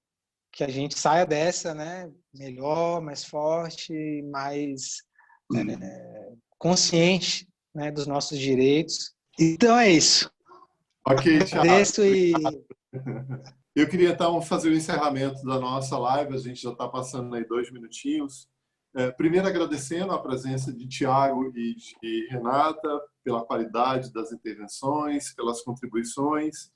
S5: que a gente saia dessa, né, melhor, mais forte, mais consciente, né, dos nossos direitos Então é isso.
S4: Ok, Thiago.
S5: Agradeço e...
S4: Eu queria, então, fazer o encerramento da nossa live. A gente já está passando aí 2 minutinhos. Primeiro, agradecendo a presença de Thiago e de Renata pela qualidade das intervenções, pelas contribuições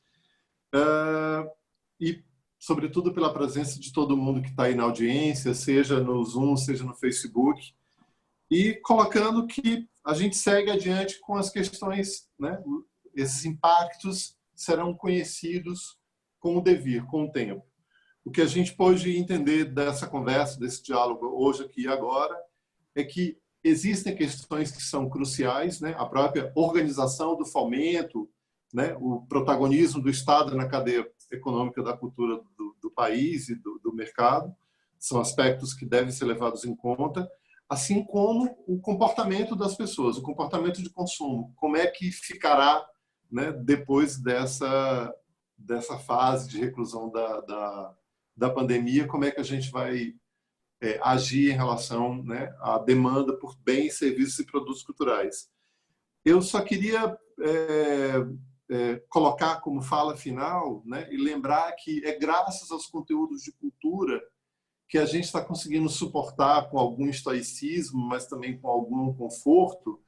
S4: e, sobretudo, pela presença de todo mundo que está aí na audiência, seja no Zoom, seja no Facebook, e colocando que a gente segue adiante com as questões, né? Esses impactos serão conhecidos com o devir, com o tempo. O que a gente pôde entender dessa conversa, desse diálogo hoje aqui e agora, é que existem questões que são cruciais, né? A própria organização do fomento, né? O protagonismo do Estado na cadeia econômica da cultura do país e do mercado, são aspectos que devem ser levados em conta, assim como o comportamento das pessoas, o comportamento de consumo, como é que ficará, né, depois dessa fase de reclusão da pandemia, como é que a gente vai agir em relação, né, à demanda por bens, serviços e produtos culturais. Eu só queria colocar como fala final, né, e lembrar que é graças aos conteúdos de cultura que a gente está conseguindo suportar com algum estoicismo, mas também com algum conforto,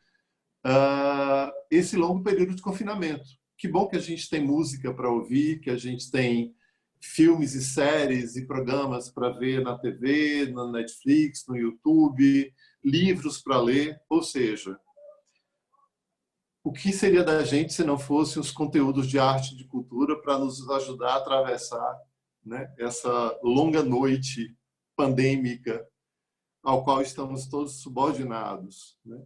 S4: esse longo período de confinamento. Que bom que a gente tem música para ouvir, que a gente tem filmes e séries e programas para ver na TV, na Netflix, no YouTube, livros para ler, ou seja, o que seria da gente se não fossem os conteúdos de arte e de cultura para nos ajudar a atravessar, né, essa longa noite pandêmica ao qual estamos todos subordinados, né?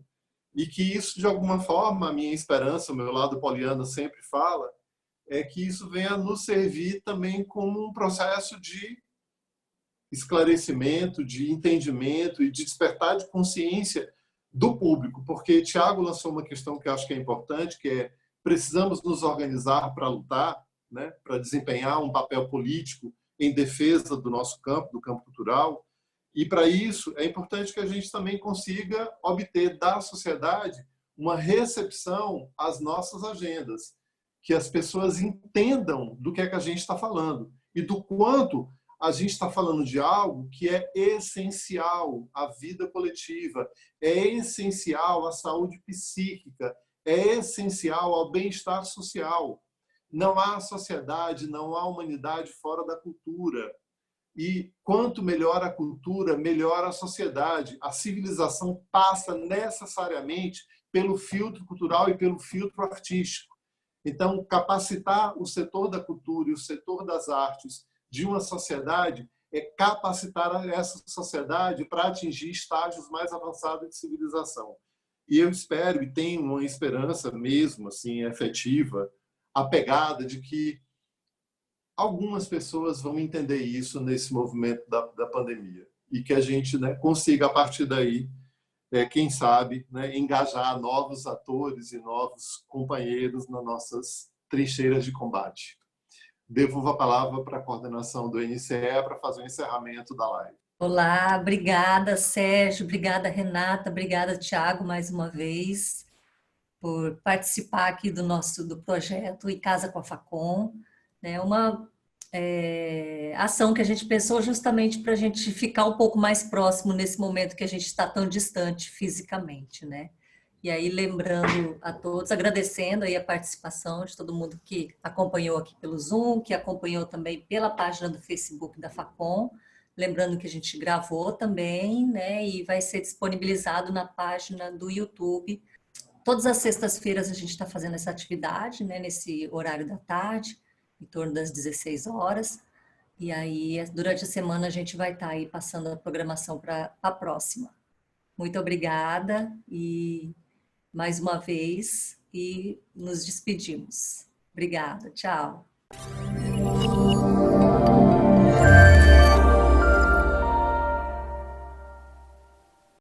S4: E que isso, de alguma forma, a minha esperança, o meu lado poliana sempre fala, é que isso venha nos servir também como um processo de esclarecimento, de entendimento e de despertar de consciência do público, porque Tiago lançou uma questão que eu acho que é importante, que é precisamos nos organizar para lutar, né, para desempenhar um papel político em defesa do nosso campo, do campo cultural, e para isso é importante que a gente também consiga obter da sociedade uma recepção às nossas agendas, que as pessoas entendam do que é que a gente está falando e do quanto a gente está falando de algo que é essencial à vida coletiva, é essencial à saúde psíquica, é essencial ao bem-estar social. Não há sociedade, não há humanidade fora da cultura. E quanto melhor a cultura, melhor a sociedade. A civilização passa necessariamente pelo filtro cultural e pelo filtro artístico. Então, capacitar o setor da cultura e o setor das artes de uma sociedade é capacitar essa sociedade para atingir estágios mais avançados de civilização. E eu espero, e tenho uma esperança mesmo, assim, efetiva, apegada de que algumas pessoas vão entender isso nesse movimento da pandemia e que a gente, né, consiga, a partir daí, quem sabe, né, engajar novos atores e novos companheiros nas nossas trincheiras de combate. Devolvo a palavra para a coordenação do NCE para fazer o encerramento da live.
S1: Olá, obrigada, Sérgio, obrigada, Renata, obrigada, Tiago, mais uma vez, por participar aqui do projeto E Casa com a Facom, né? Uma ação que a gente pensou justamente para a gente ficar um pouco mais próximo nesse momento que a gente está tão distante fisicamente, né? E aí, lembrando a todos, agradecendo aí a participação de todo mundo que acompanhou aqui pelo Zoom, que acompanhou também pela página do Facebook da Facom, lembrando que a gente gravou também, né? E vai ser disponibilizado na página do YouTube. Todas as sextas-feiras a gente está fazendo essa atividade, né? Nesse horário da tarde, em torno das 16 horas. E aí, durante a semana, a gente vai estar aí passando a programação para a próxima. Muito obrigada e mais uma vez e nos despedimos. Obrigada, tchau.